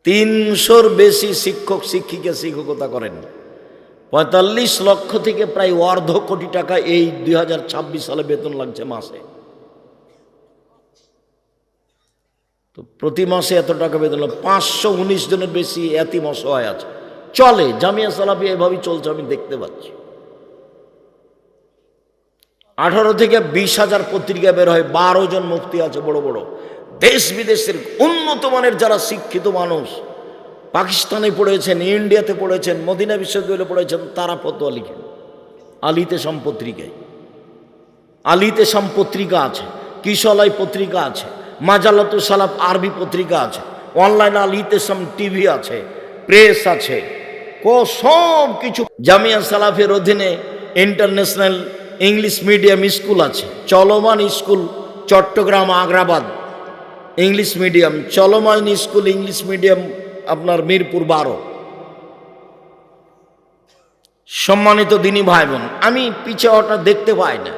300-র বেশি শিক্ষক শিক্ষিকা শিক্ষকতা করেন। 45 লক্ষ থেকে প্রায় 1.5 কোটি টাকা এই 2026 সালে বেতন লাগছে মাসে। তো প্রতি মাসে এত টাকা বেতন। 519 জনের বেশি এতিম অসহায় আছে। চলে জামিয়া সালাফিয়া এভাবেই চলছে, আমি দেখতে পাচ্ছি। 18 থেকে 20,000 পত্রিকা বের হয়। 12 জন মুফতি আছে বড় বড়। দেশ বিদেশের উন্নত মানের যারা শিক্ষিত মানুষ, পাকিস্তানে পড়েছেন, ইন্ডিয়াতে পড়েছেন, মদিনা বিশ্ববিদ্যালয়ে পড়েছেন, তারা ফতোয়া লিখেন আলিতে সাম পত্রিকায়। আলিতে সাম পত্রিকা আছে, কিশলাই পত্রিকা আছে, মাজালাতু সালাফ আরবি পত্রিকা আছে, অনলাইন আলিতে সাম টিভি আছে, প্রেস আছে, সব কিছু। জামিয়া সালাফের অধীনে ইন্টারন্যাশনাল ইংলিশ মিডিয়াম স্কুল আছে। চলমান school Chittagong, Agrabad English medium. চলমান স্কুল ইংলিশ মিডিয়াম আপনার মিরপুর 12। সম্মানিত দিনী ভাই বোন, আমি পিছে ওটা দেখতে পাই না।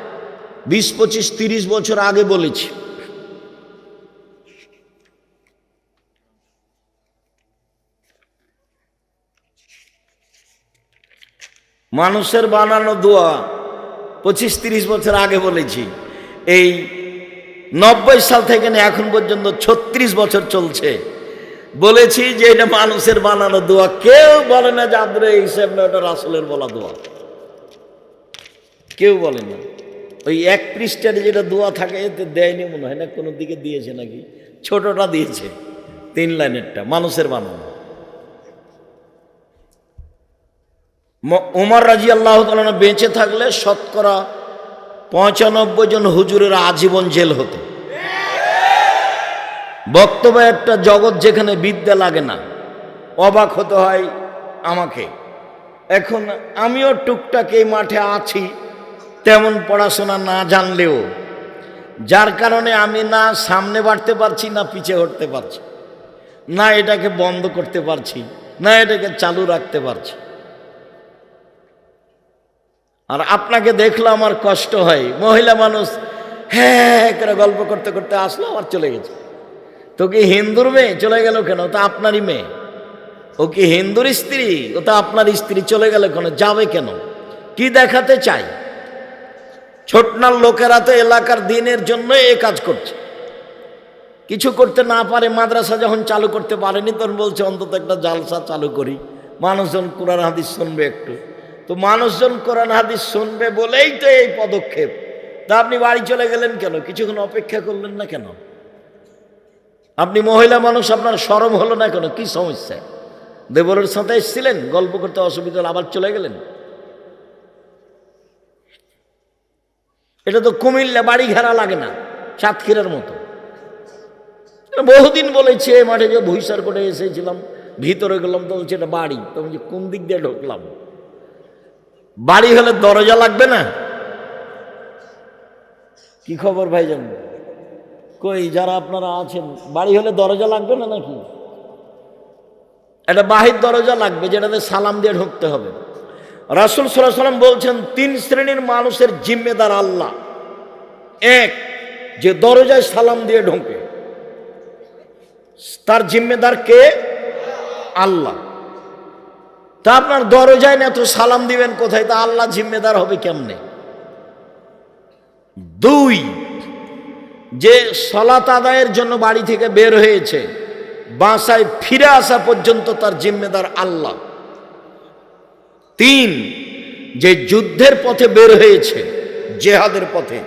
20, 25, 30 বছর আগে বলেছি। মানুষের বানানো দোয়া 25-30 বছর আগে বলেছি। এই 90 সাল থেকে এখন পর্যন্ত 36 বছর চলছে। বলেছি যে এটা মানুষের বানানো দোয়া। কেউ বলে না যে আব্দুল হিসাব না, ওটা রাসূলের বলা দোয়া, কেউ বলে না। ওই 1 পৃষ্ঠার যেটা দোয়া থাকে এতে দেয়নি মনে হয় না, কোনো দিকে দিয়েছে নাকি, ছোটটা দিয়েছে 3 লাইনেরটা, মানুষের বানানো। ওমর রাদিয়াল্লাহু তাআলা বেঁচে থাকলে শতকরা 95 জন হুজুরের আজীবন জেল হতো। বক্তব্য একটা জগৎ যেখানে বিদ্যা লাগে না, অবাক হতে হয় আমাকে। এখন আমিও টুকটাক এই মাঠে আছি, তেমন পড়াশোনা না জানলেও, যার কারণে আমি না সামনে বাড়তে পারছি না পিছে হটতে পারছি, না এটাকে বন্ধ করতে পারছি, না এটাকে চালু রাখতে পারছি। আর আপনাকে দেখলে আমার কষ্ট হয়, মহিলা মানুষ হ্যাঁ করে গল্প করতে করতে আসলো আবার চলে গেছে। তো কি হিন্দুর মেয়ে চলে গেল কেন? ও তো আপনারই মেয়ে। ও কি হিন্দুর স্ত্রী? ও তো আপনার স্ত্রী, চলে গেল কেন? যাবে কেন? কি দেখাতে চাই? ছোটনার লোকেরা তো এলাকার দিনের জন্য এ কাজ করছে, কিছু করতে না পারে। মাদ্রাসা যখন চালু করতে পারেনি তখন বলছে অন্তত একটা জালসা চালু করি, মানুষজন কোরআন হাদিস শুনবে একটু। তো মানুষজন কোরআন হাদিস শুনবে বলেই তো এই পদক্ষেপ। তা আপনি বাড়ি চলে গেলেন কেন? কিছুক্ষণ অপেক্ষা করলেন না কেন? আপনি মহিলা মানুষ, আপনার শরম হলো না কেন? কি সমস্যা? দেবরের সাথে এসেছিলেন, গল্প করতে অসুবিধা হলো, আবার চলে গেলেন। এটা তো কুমিল্লা বাড়ি ঘেরা লাগে না, সাতক্ষীরার মতো। বহুদিন বলেছে মাঠে যে ভুইসার করে এসেছিলাম, ভিতরে গেলাম তো বলছে এটা বাড়ি। তো বলছি কোন দিক দিয়ে ঢুকলাম? বাড়ি হলে দরজা লাগবে না? কি খবর ভাইজান? কই যারা আপনারা আছেন, বাড়ি হলে দরজা লাগবে না নাকি? একটা বাহির দরজা লাগবে, যেটাতে সালাম দিয়ে ঢুকতে হবে। রাসূল সাল্লাল্লাহু আলাইহি ওয়াসাল্লাম বলছেন 3 শ্রেণীর মানুষের জিম্মেদার আল্লাহ। 1, যে দরজায় সালাম দিয়ে ঢোকে, তার জিম্মেদার কে? আল্লাহ। তা আপনার দরজায় না তো সালাম দিবেন কোথায়? তা আল্লাহ জিম্মেদার হবে কেমনে? 2, যে সালাত আদায়ের জন্য বাড়ি থেকে বের হয়েছে, বাসায় ফিরে আসা পর্যন্ত তার জিম্মেদার আল্লাহ। 3, যে যুদ্ধের পথে বের হয়েছে, জেহাদের পথে,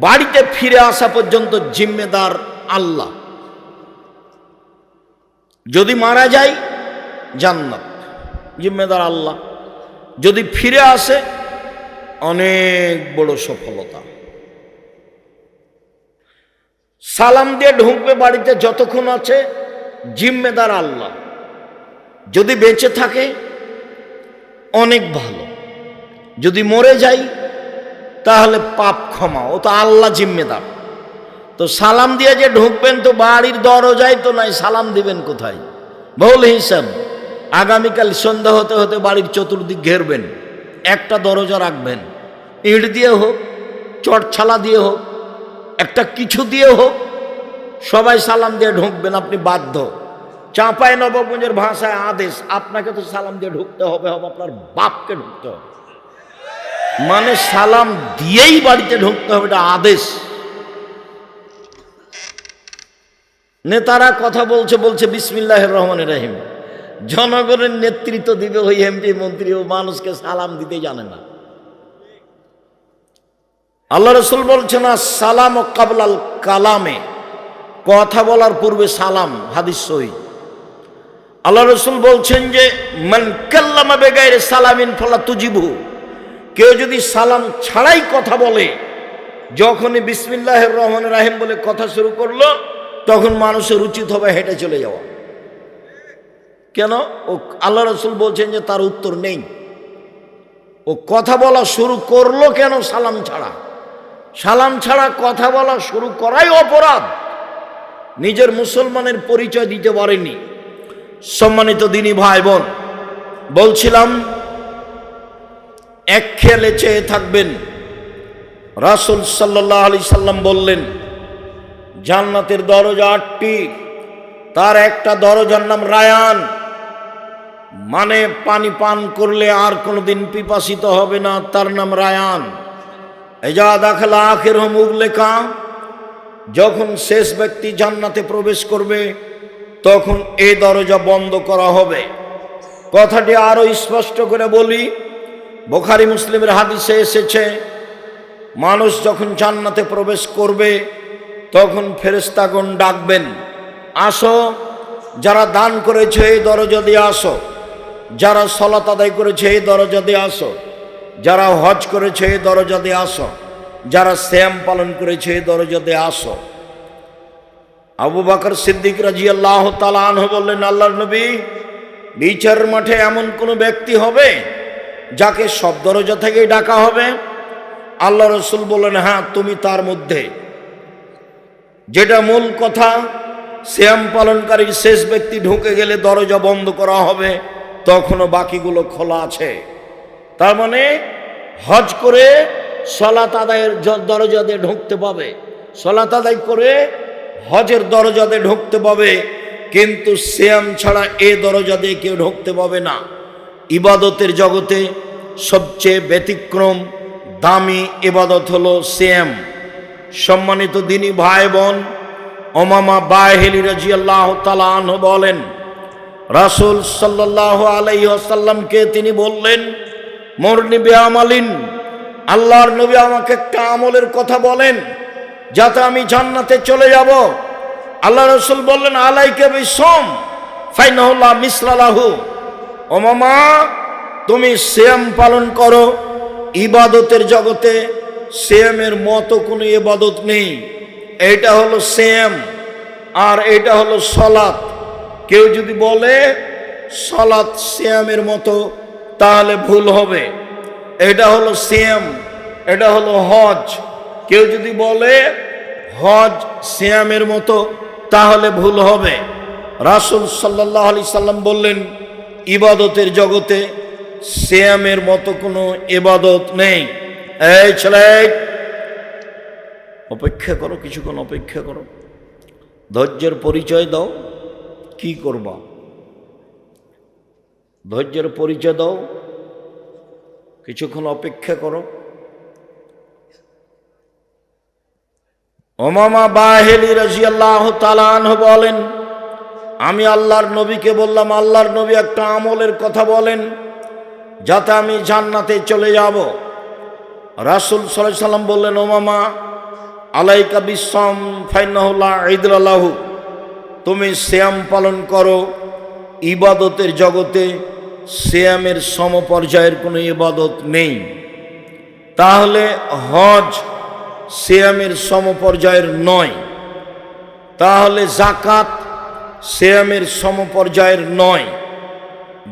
বাড়িতে ফিরে আসা পর্যন্ত জিম্মেদার আল্লাহ। যদি মারা যায় জান্নাত, জিম্মেদার আল্লাহ। যদি ফিরে আসে অনেক বড় সফলতা। সালাম দিয়ে ঢুকবে বাড়িতে, যতক্ষণ আছে জিম্মেদার আল্লাহ। যদি বেঁচে থাকে অনেক ভালো, যদি মরে যাই তাহলে পাপ ক্ষমা, ও তো আল্লাহ জিম্মেদার। তো সালাম দিয়ে যে ঢুকবেন, তো বাড়ির দরজায় তো নাই, সালাম দিবেন কোথায়? ভুল হিসাব। আগামীকাল সন্ধ্যা হতে হতে বাড়ির চতুর্দিক ঘেরবেন, একটা দরজা রাখবেন, ইট দিয়ে হোক, চটছালা দিয়ে হোক, একটা কিছু দিয়ে হোক, সবাই সালাম দিয়ে ঢুকবেন। আপনি বাধ্য। চাঁপাই নবাবগঞ্জের ভাষায় আদেশ, আপনাকে তো সালাম দিয়ে ঢুকতে হবে, আপনার বাপকে ঢুকতে হবে। মানে সালাম দিয়েই বাড়িতে ঢুকতে হবে, এটা আদেশ। নেতারা কথা বলছে বিসমিল্লাহির রহমানির রহিম। জনগণের নেতৃত্ব দিবে ওই এমপি মন্ত্রী, ও মানুষকে সালাম দিতে জানে না। আল্লাহ রাসূল বলছেন সালাম কাবলাল কালামে, কথা বলার পূর্বে সালাম, হাদিস সহিহ। আল্লাহ রাসূল বলছেন যে মান কাল্লামা বিগাইরি সালামিন ফালা তুজিবু, কেউ যদি সালাম ছাড়াই কথা বলে, যখনই বিসমিল্লাহির রহমানির রহিম বলে কথা শুরু করলো, তখন মানুষের উচিত হবে হেঁটে চলে যাওয়া। কেন? ও আল্লাহ রাসূল বলছেন যে তার উত্তর নেই। ও কথা বলা শুরু করলো কেন? সালাম ছাড়া। সালাম ছাড়া কথা বলা শুরু করাই অপরাধ। নিজের মুসলমানের পরিচয় দিতে পারেনি। সম্মানিত দিনী ভাই বোন, বলছিলাম এক খেয়ালে চেয়ে থাকবেন। রাসূল সাল্লাল্লাহু আলাইহি সাল্লাম বললেন জান্নাতের দরজা 8টি, তার একটা দরজার নাম রায়ান, মানে পানি পান করলে আর কোনোদিন পিপাসিত হবে না, তার নাম রায়ান। এজা দাখালা আখিরহুম উগলিকা, যখন শেষ ব্যক্তি জান্নাতে প্রবেশ করবে তখন এই দরজা বন্ধ করা হবে। কথাটি আরো স্পষ্ট করে বলি, বুখারী মুসলিমের হাদিসে এসেছে মানুষ যখন জান্নাতে প্রবেশ করবে তখন ফেরেশতাগণ ডাকবেন, আসো, যারা দান করেছে এই দরজা দিয়ে আসো, যারা সালাত আদায় করেছে এই দরজা দিয়ে আসো, যারা হজ করেছে এই দরজা দিয়ে আসো, যারা সিয়াম পালন করেছে এই দরজা দিয়ে আসো। আবু বকর সিদ্দিক রাদিয়াল্লাহু তাআলা আনহু বললেন, আল্লাহর নবী, বিচারের মাঠে এমন কোনো ব্যক্তি হবে যাকে সব দরজা থেকেই ডাকা হবে? আল্লাহ রাসূল বললেন, হ্যাঁ, তুমি তার মধ্যে। যেটা মূল কথা, সিয়াম পালনকারী শেষ ব্যক্তি ঢুকে গেলে দরজা বন্ধ করা হবে, তখনও বাকিগুলো খোলা আছে। তার মানে হজ করে সালাত আদায়ের দরজা দিয়ে ঢুকতে পাবে, সালাত আদায় করে হজের দরজা দিয়ে ঢুকতে পাবে, কিন্তু সিয়াম ছাড়া এ দরজা দিয়ে কেউ ঢুকতে পাবে না। ইবাদতের জগতে সবচেয়ে ব্যতিক্রম দামি ইবাদত হলো সিয়াম। সম্মানিত দিনী ভাই বোন, উমামা বাহিলি রাদিয়াল্লাহু তাআলা আনহু বলেন, রাসূল সাল্লাল্লাহু আলাইহি ওয়াসাল্লামকে তিনি বললেন, মুরনি বিআমালিন, আল্লাহর নবী আমাকে একটা আমলের কথা বলেন যাতে আমি জান্নাতে চলে যাব। আল্লাহ রাসূল বললেন, আলাইকা বিসম ফাইনাহু লা মিসলা লাহু। উমামা, তুমি সিয়াম পালন করো। ইবাদতের জগতে সিয়ামের মতো কোনো ইবাদত নেই। এটা হলো সিয়াম আর এটা হলো সালাত। কেউ যদি বলে সালাত সিয়ামের মতো তাহলে ভুল হবে। এটা হলো সিয়াম, এটা হলো হজ। কেউ যদি বলে হজ সিয়ামের মতো তাহলে ভুল হবে। রাসূল সাল্লাল্লাহু আলাইহি সাল্লাম বললেন, ইবাদতের জগতে সিয়ামের মতো কোনো ইবাদত নেই। এই ছেলে, অপেক্ষা করো, কিছুক্ষণ অপেক্ষা করো, ধৈর্যের পরিচয় দাও। কি করবা? ধৈর্যের পরিচয় দাও, কিছুক্ষণ অপেক্ষা করো। উমামা বাহিলি রাদিয়াল্লাহু তাআলা আনহু বলেন, আমি আল্লাহর নবীকে বললাম, আল্লাহর নবী একটা আমলের কথা বলেন যাতে আমি জান্নাতে চলে যাব। রাসূল সাল্লাল্লাহু আলাইহি সাল্লাম বললেন, উমামা, আলাইকা বিসম ফাইনাহু লা ইদলা লাহু। তুমি সিয়াম পালন করো। ইবাদতের জগতে সিয়ামের সমপর্যায়ের কোনো ইবাদত নেই। তাহলে হজ সিয়ামের সমপর্যায়ের নয়, তাহলে যাকাত সিয়ামের সমপর্যায়ের নয়,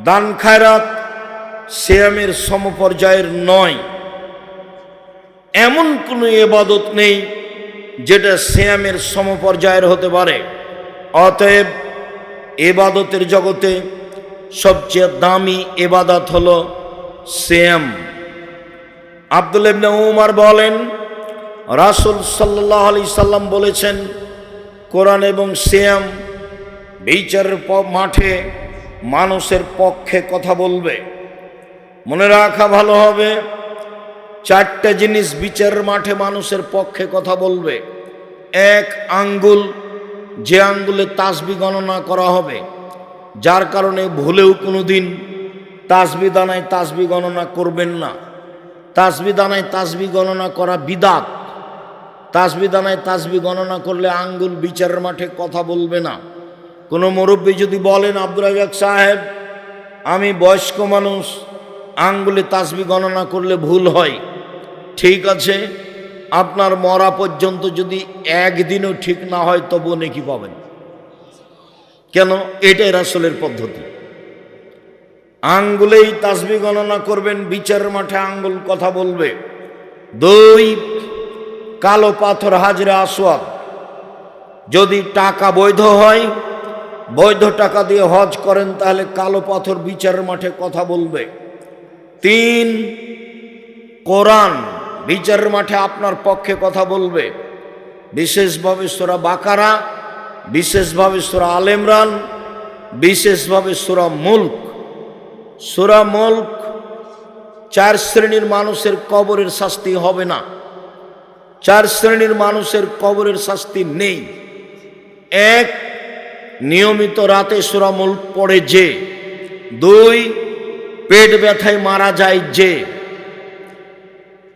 দান খায়রাত সিয়ামের সমপর্যায়ের নয়। এমন কোনো ইবাদত নেই যেটা সিয়ামের সমপর্যায়ের হতে পারে। অতএব ইবাদতের জগতে সবচেয়ে দামি ইবাদত হলো সিয়াম। আব্দুল্লাহ ইবনে উমর বলেন, রাসূল সাল্লাল্লাহু আলাইহি সাল্লাম বলেছেন, কোরআন এবং সিয়াম বিচারের মাঠে মানুষের পক্ষে কথা বলবে। মনে রাখা ভালো হবে, চারটা জিনিস বিচারের মাঠে মানুষের পক্ষে কথা বলবে। এক, আঙ্গুল, যে আঙ্গুলে তাসবিহ গণনা করা হবে, যার কারণে ভুলেও কোনোদিন তাসবিহ দানায় তাসবিহ গণনা করবেন না। তাসবিহ দানায় তাসবিহ গণনা করা বিদআত। তাসবিহ দানায় তাসবিহ গণনা করলে আঙ্গুল বিচারের মাঠে কথা বলবে না। কোনো মুরব্বী যদি বলেন, আব্দুর রাজ্জাক সাহেব, আমি বয়স্ক মানুষ, আঙ্গুলে তাসবিহ গণনা করলে ভুল হয়, ঠিক আছে, আপনার মরা পর্যন্ত যদি একদিনও ঠিক না হয় তবুও নেকি পাবেন। কেন? এটাই রাসূলের পদ্ধতি। আঙ্গুলেই তাসবিহ গণনা করবেন, বিচারের মাঠে আঙ্গুল কথা বলবে। দুই, কালো পাথর হাজরে আসওয়াদ, যদি টাকা বৈধ হয়, বৈধ টাকা দিয়ে হজ করেন, তাহলে কালো পাথর বিচারের মাঠে কথা বলবে। তিন, কোরআন বিচারের মাঠে আপনার পক্ষে কথা বলবে, বিশেষভাবে সূরা বাকারা, বিশেষভাবে সূরা আল ইমরান, বিশেষভাবে সূরা মুলক। সূরা মুলক, চার শ্রেণীর মানুষের কবরের শাস্তি হবে না। চার শ্রেণীর মানুষের কবরের শাস্তি নেই। এক, নিয়মিত রাতে সূরা মুলক পড়ে যে। দুই, পেট ব্যথায় মারা যায় যে।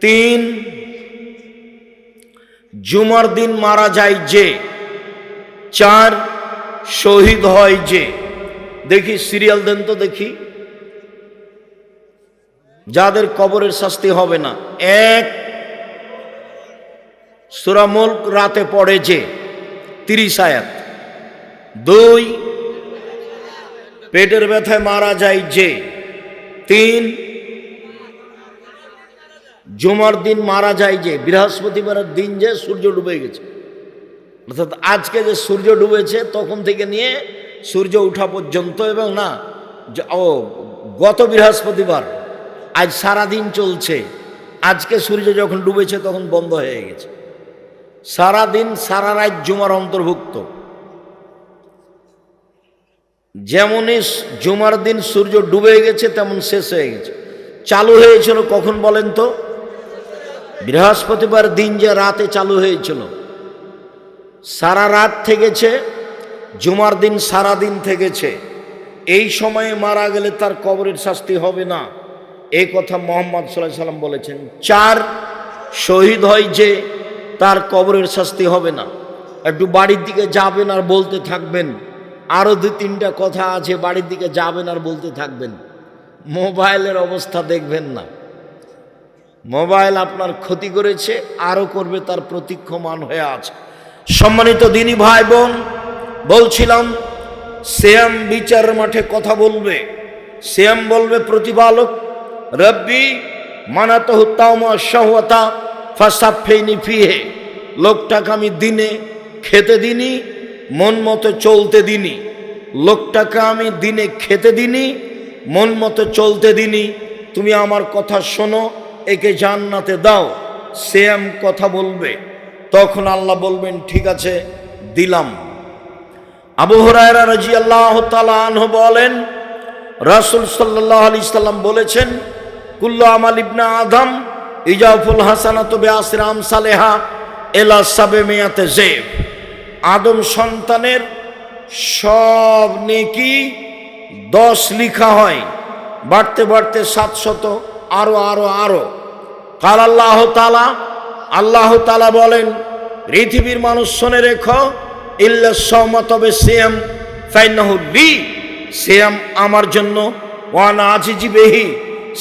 তিন, জুমার দিন মারা যায় যে, 4 শহীদ হয় যে। দেখি সিরিয়াল দেন তো দেখি, যাদের কবরের শাস্তি হবে না। 1 সূরা মুলক রাতে পড়ে যে, 30 আয়াত। 2 পেটের ব্যথায় মারা যায় যে। 3 জুমার দিন মারা যায় যে, বৃহস্পতিবারের দিন যে সূর্য ডুবে গেছে, অর্থাৎ আজকে যে সূর্য ডুবেছে তখন থেকে নিয়ে সূর্য ওঠা পর্যন্ত, এবং না গত বৃহস্পতিবার, আজ সারাদিন চলছে, আজকে সূর্য যখন ডুবেছে তখন বন্ধ হয়ে গেছে। সারাদিন সারা রাত জুমার অন্তর্ভুক্ত। যেমনই জুমার দিন সূর্য ডুবে গেছে তেমন শেষ হয়ে গেছে। চালু হয়েছিল কখন বলেন তো? বৃহস্পতিবার দিন যে রাতে চালু হয়েছিল, সারা রাত থেকেছে, জুমার দিন সারা দিন থেকেছে। এই সময়ে মারা গেলে তার কবরের শাস্তি হবে না, এই কথা মুহাম্মদ সাল্লাল্লাহু আলাইহি সাল্লাম বলেছেন। 4 শহীদ হয় যে, তার কবরের শাস্তি হবে না। একটু বাড়ির দিকে যাবেন আর বলতে থাকবেন, আরো 2-3টা কথা আছে, বাড়ির দিকে যাবেন আর বলতে থাকবেন। মোবাইলের অবস্থা দেখবেন না, মোবাইল আপনার ক্ষতি করেছে, আরো করবে, তার প্রতীক্ষমান হয়ে আছে। সম্মানিত দিনী ভাই বোন, বলছিলাম সিয়াম বিচার মাঠে কথা বলবে। সিয়াম বলবে প্রতিপালক, রব্বি মানাতহু তাওমা শাহওয়াতা ফাসাফিনি ফিহে। লোকটাকে আমি দিনে খেতে দিনি, মন মতো চলতে দিনি। লোকটাকে আমি দিনে খেতে দিনি, মন মতো চলতে দিনি। তুমি আমার কথা শোনো, একে জান্নাতে দাও। সিয়াম কথা বলবে, তখন আল্লাহ বলবেন ঠিক আছে দিলাম। আবু হুরায়রা রাদিয়াল্লাহু তাআলা আনহু বলেন, রাসূল সাল্লাল্লাহু আলাইহি সাল্লাম বলেছেন, কুল্লু আমাল ইবনে আদম ইজাফুল হাসানাতু বিআশরি আমসালিহা ইলা 700 যায়ফ। আদম সন্তানের সব নেকি 10 লিখা হয়, বাড়তে বাড়তে 700, আরো। কাল আল্লাহ তাআলা, আল্লাহ তাআলা বলেন, পৃথিবীর মানুষ শুনে রেখো, ইল্লা সাওমা, তবে সিয়াম, ফাইন্নাহু লি, সিয়াম আমার জন্য, ওয়ানা আজিজি বিহি,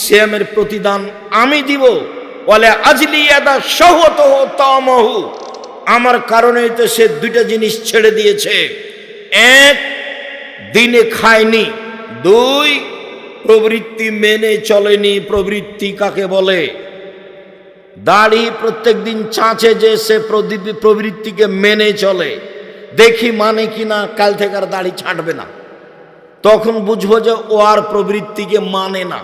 সিয়ামের প্রতিদান আমি দিব। ওয়ালা আজলি ইয়াদা শাহওয়াতুহু তামাহু, আমার কারণেই তো সে 2টা জিনিস ছেড়ে দিয়েছে। 1 দিনে খায়নি, 2 প্রবৃত্তি মেনে চলেনি। প্রবৃত্তি কাকে বলে? দাড়ি প্রত্যেক দিন চাঁচে যে, সে প্রবৃত্তিকে মেনে চলে। দেখি মানে কিনা, কাল থেকে আর দাড়ি ছাঁটবে না, তখন বুঝবো যে ও আর প্রবৃত্তিকে মানে না।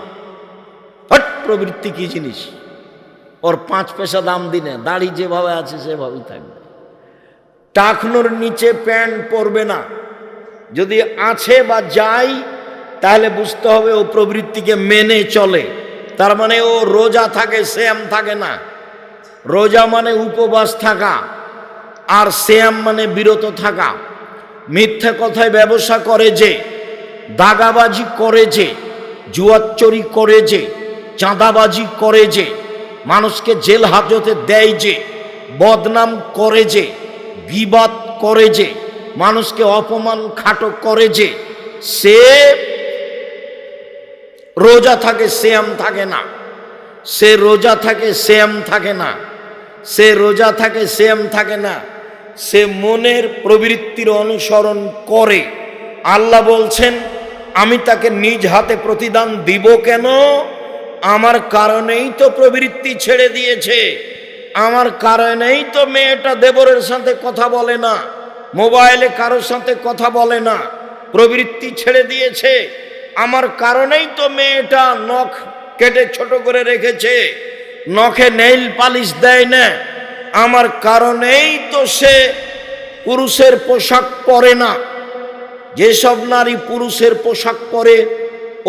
হট, প্রবৃত্তি কি জিনিস? ওর 5 পয়সা দাম দিনে, দাড়ি যেভাবে আছে সেভাবেই থাকবে। টাকনোর নিচে প্যান্ট পরবে না, যদি আছে বা যায় তাহলে বুঝতে হবে ও প্রবৃত্তিকে মেনে চলে। তার মানে ও রোজা থাকে, সিয়াম থাকে না। রোজা মানে উপবাস থাকা, আর সিয়াম মানে বিরত থাকা। মিথ্যা কথায় ব্যবসা করে যে, দাগাবাজি করে যে, জুয়াচুরি করে যে, চাঁদাবাজি করে যে, মানুষকে জেল হাজতে দেয় যে, বদনাম করে যে, গীবাত করে যে, মানুষকে অপমান খাটো করে যে, সে রোজা থাকে, সিয়াম থাকে না। সে রোজা থাকে, সিয়াম থাকে না। সে রোজা থাকে, সিয়াম থাকে না। সে মনের প্রবৃত্তির অনুসরণ করে। আল্লাহ বলছেন, আমি তাকে নিজ হাতে প্রতিদান দিব কেন? আমার কারণেই তো প্রবৃত্তি ছেড়ে দিয়েছে। আমার কারণেই তো মেয়েটা দেবরের সাথে কথা বলে না, মোবাইলে কারোর সাথে কথা বলে না, প্রবৃত্তি ছেড়ে দিয়েছে। আমার কারণেই তো মেয়েটা নখ কেটে ছোট করে রেখেছে, নখে নেইল পালিশ দেয় না। আমার কারণেই তো সে পুরুষের পোশাক পরে না। যেসব নারী পুরুষের পোশাক পরে,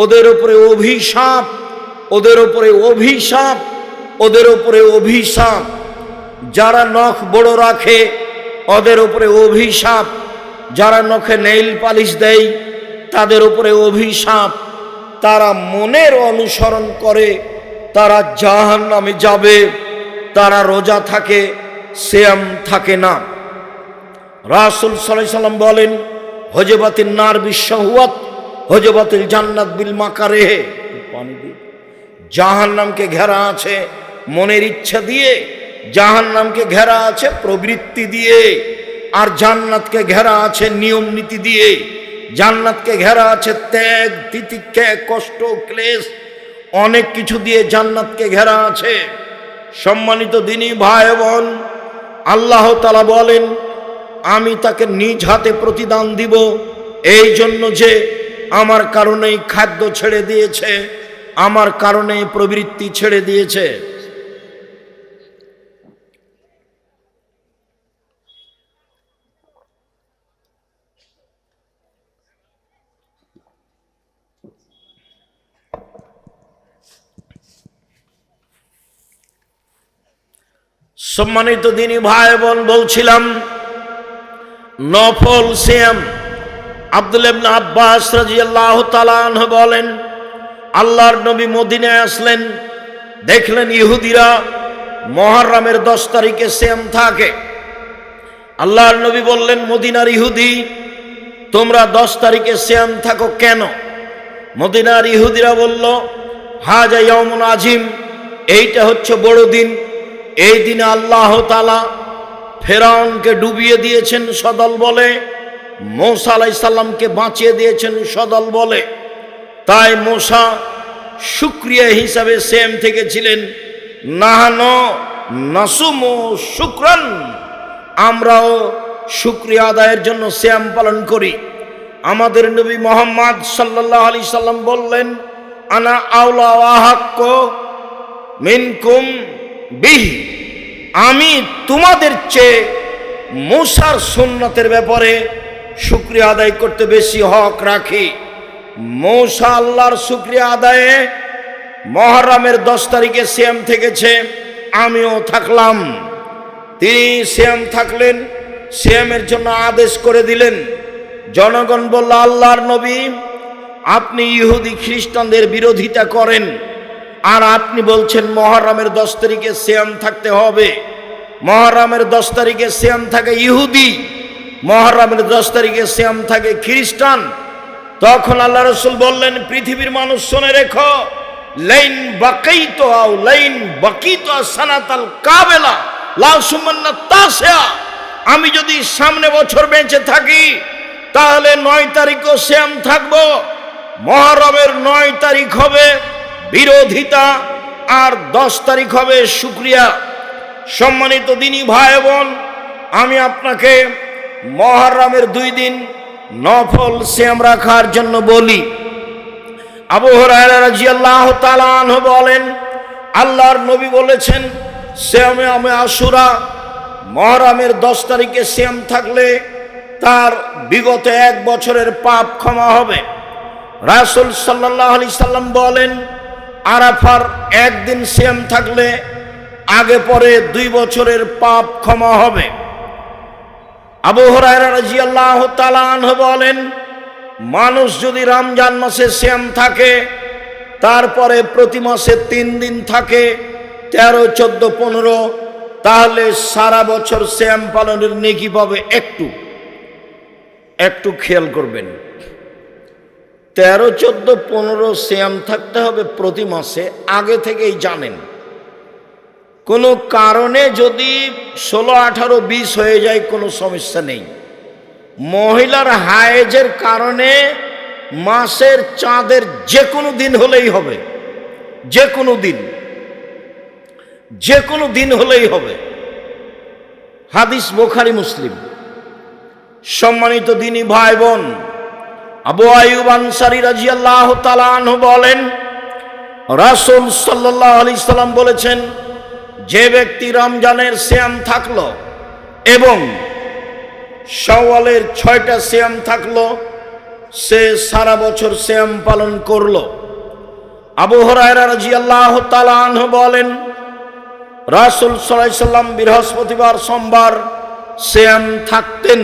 ওদের উপরে অভিশাপ, ওদের উপরে অভিশাপ, ওদের উপরে অভিশাপ। যারা নখ বড় রাখে, ওদের উপরে অভিশাপ। যারা নখে নেইল পালিশ দেয়, তাদের উপরে অভিশাপ। তারা মনের অনুসরণ করে, তারা জাহান্নামে যাবে। তারা রোজা থাকে, সিয়াম থাকে না। রাসূল সাল্লাল্লাহু আলাইহি সাল্লাম বলেন, হজবাতিন নার বিশাহওয়াত হজবাতিল জান্নাত বিল মাকারিহ। পানি দিয়ে জাহান্নামকে ঘেরা আছে মনের ইচ্ছা দিয়ে, জাহান্নামকে ঘেরা আছে প্রবৃত্তি দিয়ে, আর জান্নাতকে ঘেরা আছে নিয়ম নীতি দিয়ে। জান্নাতকে ঘেরা আছে ত্যাগ তিতিক্ষা কষ্ট ক্লেশ অনেক কিছু দিয়ে জান্নাতকে ঘেরা আছে। সম্মানিত দিনী ভাই বোন, আল্লাহ তাআলা বলেন, আমি তাকে নিজ হাতে প্রতিদান দিব, এই জন্য যে আমার কারণেই খাদ্য ছেড়ে দিয়েছে, আমার কারণে প্রবৃত্তি ছেড়ে দিয়েছে। সম্মানিত দিনী ভাই বোন, বলছিলাম নফল সিয়াম। আব্দুল্লাহ ইবনে আব্বাস রাদিয়াল্লাহু তাআলা আনহু বলেন, আল্লাহর নবী মদিনায় আসলেন, দেখলেন ইহুদিরা মুহররমের 10 তারিখে সিয়াম থাকে। আল্লাহর নবী বললেন, মদিনার ইহুদি, তোমরা 10 তারিখে সিয়াম থাকো কেন? মদিনার ইহুদিরা বলল, হাজা ইয়াউমুন আজিম, এইটা হচ্ছে বড় দিন, এই দিনে আল্লাহ তাআলা ফেরাউনকে ডুবিয়ে দিয়েছেন সদল বলে, মূসা আলাইহিস সালামকে বাঁচিয়ে দিয়েছেন সদল বলে। তাই মূসা শুকরিয়া হিসাবে সিয়াম থেকেছিলেন। নাহানো নাসুমু শুকরান, আমরাও শুকরিয়া আদায়ের জন্য সিয়াম পালন করি। আমাদের নবী মুহাম্মদ সাল্লাল্লাহু আলাইহি সাল্লাম বললেন, আনা আওলা ওয়া হাক্কু মিনকুম বিহি, আমি তোমাদের চেয়ে মূসার সুন্নতের ব্যাপারে শুকরিয়া আদায় করতে বেশি হক রাখি। মূসা আল্লাহর শুকরিয়া আদায়ে মুহররমের 10 তারিখে সিয়াম থেকেছে, আমিও থাকলাম। তিনি সিয়াম থাকলেন, সিয়ামের জন্য আদেশ করে দিলেন। জনগণ বলল, আল্লাহর নবী, আপনি ইহুদি খ্রিস্টানদের বিরোধিতা করেন, আর আপনি বলছেন মুহররমের 10 তারিখে সিয়াম থাকতে হবে। মুহররমের 10 তারিখে সিয়াম থাকে ইহুদি, মুহররমের 10 তারিখে সিয়াম থাকে খ্রিস্টান। তখন আল্লাহ রাসূল বললেন, পৃথিবীর মানুষ শুনে রেখো, লাইন বাকাইতু আও লাইন বাকিতু সানাতাল কাবেলা লা সুমান্না তাসিয়া, আমি যদি সামনে বছর বেঁচে থাকি তাহলে 9 তারিখও সিয়াম থাকবো। মুহররমের 9 তারিখ হবে বিরোধিতা, আর 10 তারিখ হবে শুকরিয়া। সম্মানিত দিনী ভাই বোন, আমি আপনাকে মুহররমের 2 দিন নফল সিয়াম রাখার জন্য বলি। আবু হুরায়রা রাদিয়াল্লাহু তাআলা আনহু বলেন, আল্লাহর নবী বলেছেন, সিয়ামে আশুরা, মুহররমের 10 তারিখে সিয়াম থাকলে তার বিগত 1 বছরের পাপ ক্ষমা হবে। রাসূল সাল্লাল্লাহু আলাইহি সাল্লাম বলেন, আরাফার 1 দিন সিয়াম থাকলে আগে পরে 2 বছরের পাপ ক্ষমা হবে। আবু হুরায়রা রাদিয়াল্লাহু তাআলা আনহু বলেন, মানুষ যদি রমজান মাসে সিয়াম থাকে, তারপরে প্রতি মাসে 3 দিন থাকে, 13, 14, 15, তাহলে সারা বছর সিয়াম পালনের নেকি পাবে। একটু খেয়াল করবেন, 13, 14, 15 সিয়াম থাকতে হবে প্রতি মাসে, আগে থেকেই জানেন। কোনো কারণে যদি 16, 18, 20 হয়ে যায় কোনো সমস্যা নেই। মহিলার হায়েজের কারণে মাসের চাঁদের যে কোনো দিন হলেই হবে, যে কোনো দিন হলেই হবে। হাদিস বুখারী মুসলিম। সম্মানিত দিনী ভাই বোন, আবু আইয়ুব আনসারী রাদিয়াল্লাহু তাআলা আনহু বলেন, রাসূল সাল্লাল্লাহু আলাইহি সাল্লাম বলেছেন, যে ব্যক্তি রমজানের সিয়াম থাকলো এবং শাওয়ালের 6টা সিয়াম থাকলো, সে সারা বছর সিয়াম পালন করলো। আবু হুরায়রা রাদিয়াল্লাহু তাআলা আনহু বলেন, রাসূল সাল্লাল্লাহু আলাইহি সাল্লাম বৃহস্পতিবার সোমবার সিয়াম থাকতেন।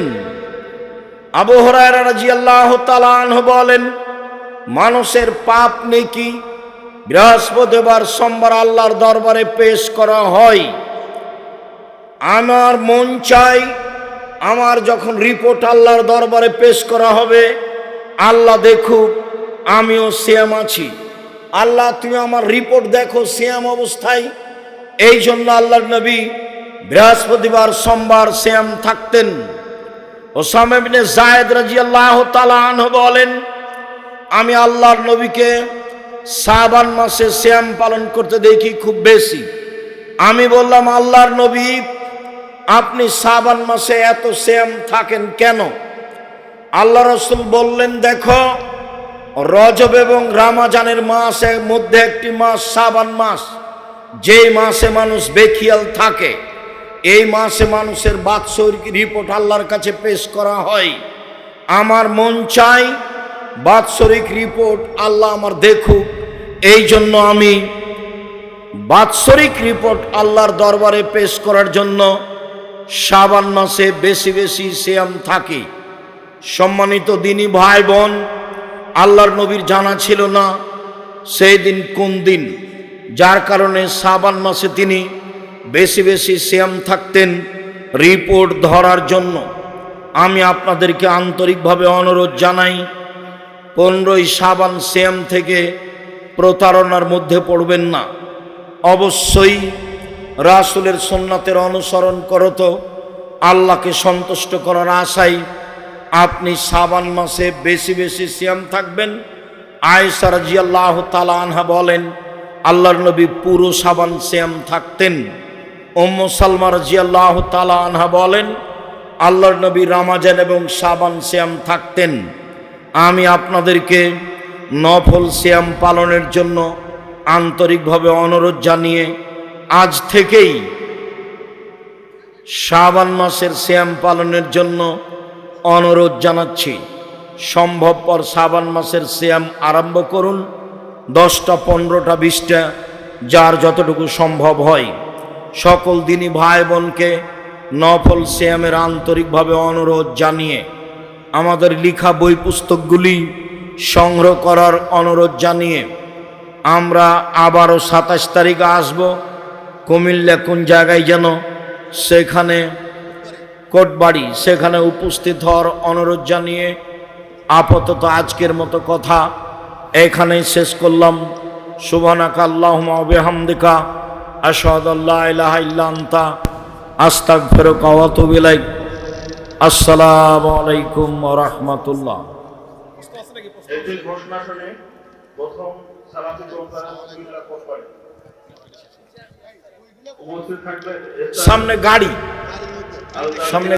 আবু হুরায়রা রাদিয়াল্লাহু তাআলা আনহু বলেন, মানুষের পাপ নেকি বৃহস্পতিবার সোমবার আল্লাহর দরবারে পেশ করা হয়। আমার মন চাই আমার যখন রিপোর্ট আল্লাহর দরবারে পেশ করা হবে, আল্লাহ দেখুক আমিও সিয়াম আছি। আল্লাহ তুমি আমার রিপোর্ট দেখো সিয়াম অবস্থায়। এই জন্য আল্লাহর নবী বৃহস্পতিবার সোমবার সিয়াম থাকতেন। ওসামা ইবনে যায়েদ রাদিয়াল্লাহু তাআলা আনহু বলেন, আমি আল্লাহর নবীকে শাবান মাসে সিয়াম পালন করতে দেখি খুব বেশি। আমি বললাম, আল্লাহর নবী আপনি শাবান মাসে এত সিয়াম থাকেন কেন? আল্লাহ রাসূল বললেন, দেখো রজব এবং রমজানের মাসের মধ্যে একটি মাস শাবান মাস, যেই মাসে মানুষ বেখিয়াল থাকে। এই মাসে মানুষের বাৎসরিক রিপোর্ট আল্লাহর কাছে পেশ করা হয়। আমার মন চাই বাৎসরিক রিপোর্ট আল্লাহ আমার দেখুক। এই জন্য আমি বাৎসরিক রিপোর্ট আল্লাহর দরবারে পেশ করার জন্য শাবান মাসে বেশি বেশি সিয়াম থাকি। সম্মানিত দিনী ভাই বোন, আল্লাহর নবীর জানা ছিল না সেই দিন কোন দিন, যার কারণে শাবান মাসে তিনি বেশি বেশি সিয়াম থাকতেন রিপোর্ট ধরার জন্য। আমি আপনাদেরকে আন্তরিকভাবে অনুরোধ জানাই, 15ই শাবান সিয়াম থেকে প্রতারণার মধ্যে পড়বেন না। অবশ্যই রাসূলের সুন্নাতের অনুসরণ করত আল্লাহকে সন্তুষ্ট করার আশায় আপনি শাবান মাসে বেশি বেশি সিয়াম থাকবেন। আয়েশা রাদিয়াল্লাহু তাআলা আনহা বলেন, আল্লাহর নবী পুরো শাবান সিয়াম থাকতেন। উম্মু সালমা রাদিয়াল্লাহু তাআলা আনহা বলেন, আল্লাহর নবী রমজান এবং শাবান সিয়াম থাকতেন। আমি আপনাদেরকে নফল সিয়াম পালনের জন্য আন্তরিকভাবে অনুরোধ জানিয়ে আজ থেকেই শাবান মাসের সিয়াম পালনের জন্য অনুরোধ জানাচ্ছি। সম্ভবপর শাবান মাসের সিয়াম আরম্ভ করুন, 10টা 15টা 20টা যার যতটুকু সম্ভব হয়। সকল দিনী ভাই বোনকে নফল সিয়ামের আন্তরিকভাবে অনুরোধ জানিয়ে আমাদের লেখা বই পুস্তকগুলি সংগ্রহ করার অনুরোধ জানিয়ে আমরা আবারও 27 তারিখে আসব। কুমিল্লা কোন জায়গায় যেন, সেখানে কোটবাড়ি, সেখানে উপস্থিত হওয়ার অনুরোধ জানিয়ে আপাতত আজকের মতো কথা এখানেই শেষ করলাম। সুবহানাকা আল্লাহুম্মা ওয়া বিহামদিকা আশহাদু আল্লা ইলাহা ইল্লা আনতা আস্তাগফিরুকা ওয়া আতুবু ইলাইক। আসসালামু আলাইকুম ওয়া রাহমাতুল্লাহ। এই ঘোষণা শুনে প্রথম সালাফি কনফারেন্স কুমিল্লা কোটবাড়ি উপস্থিত থাকবে। সামনে গাড়ি, সামনে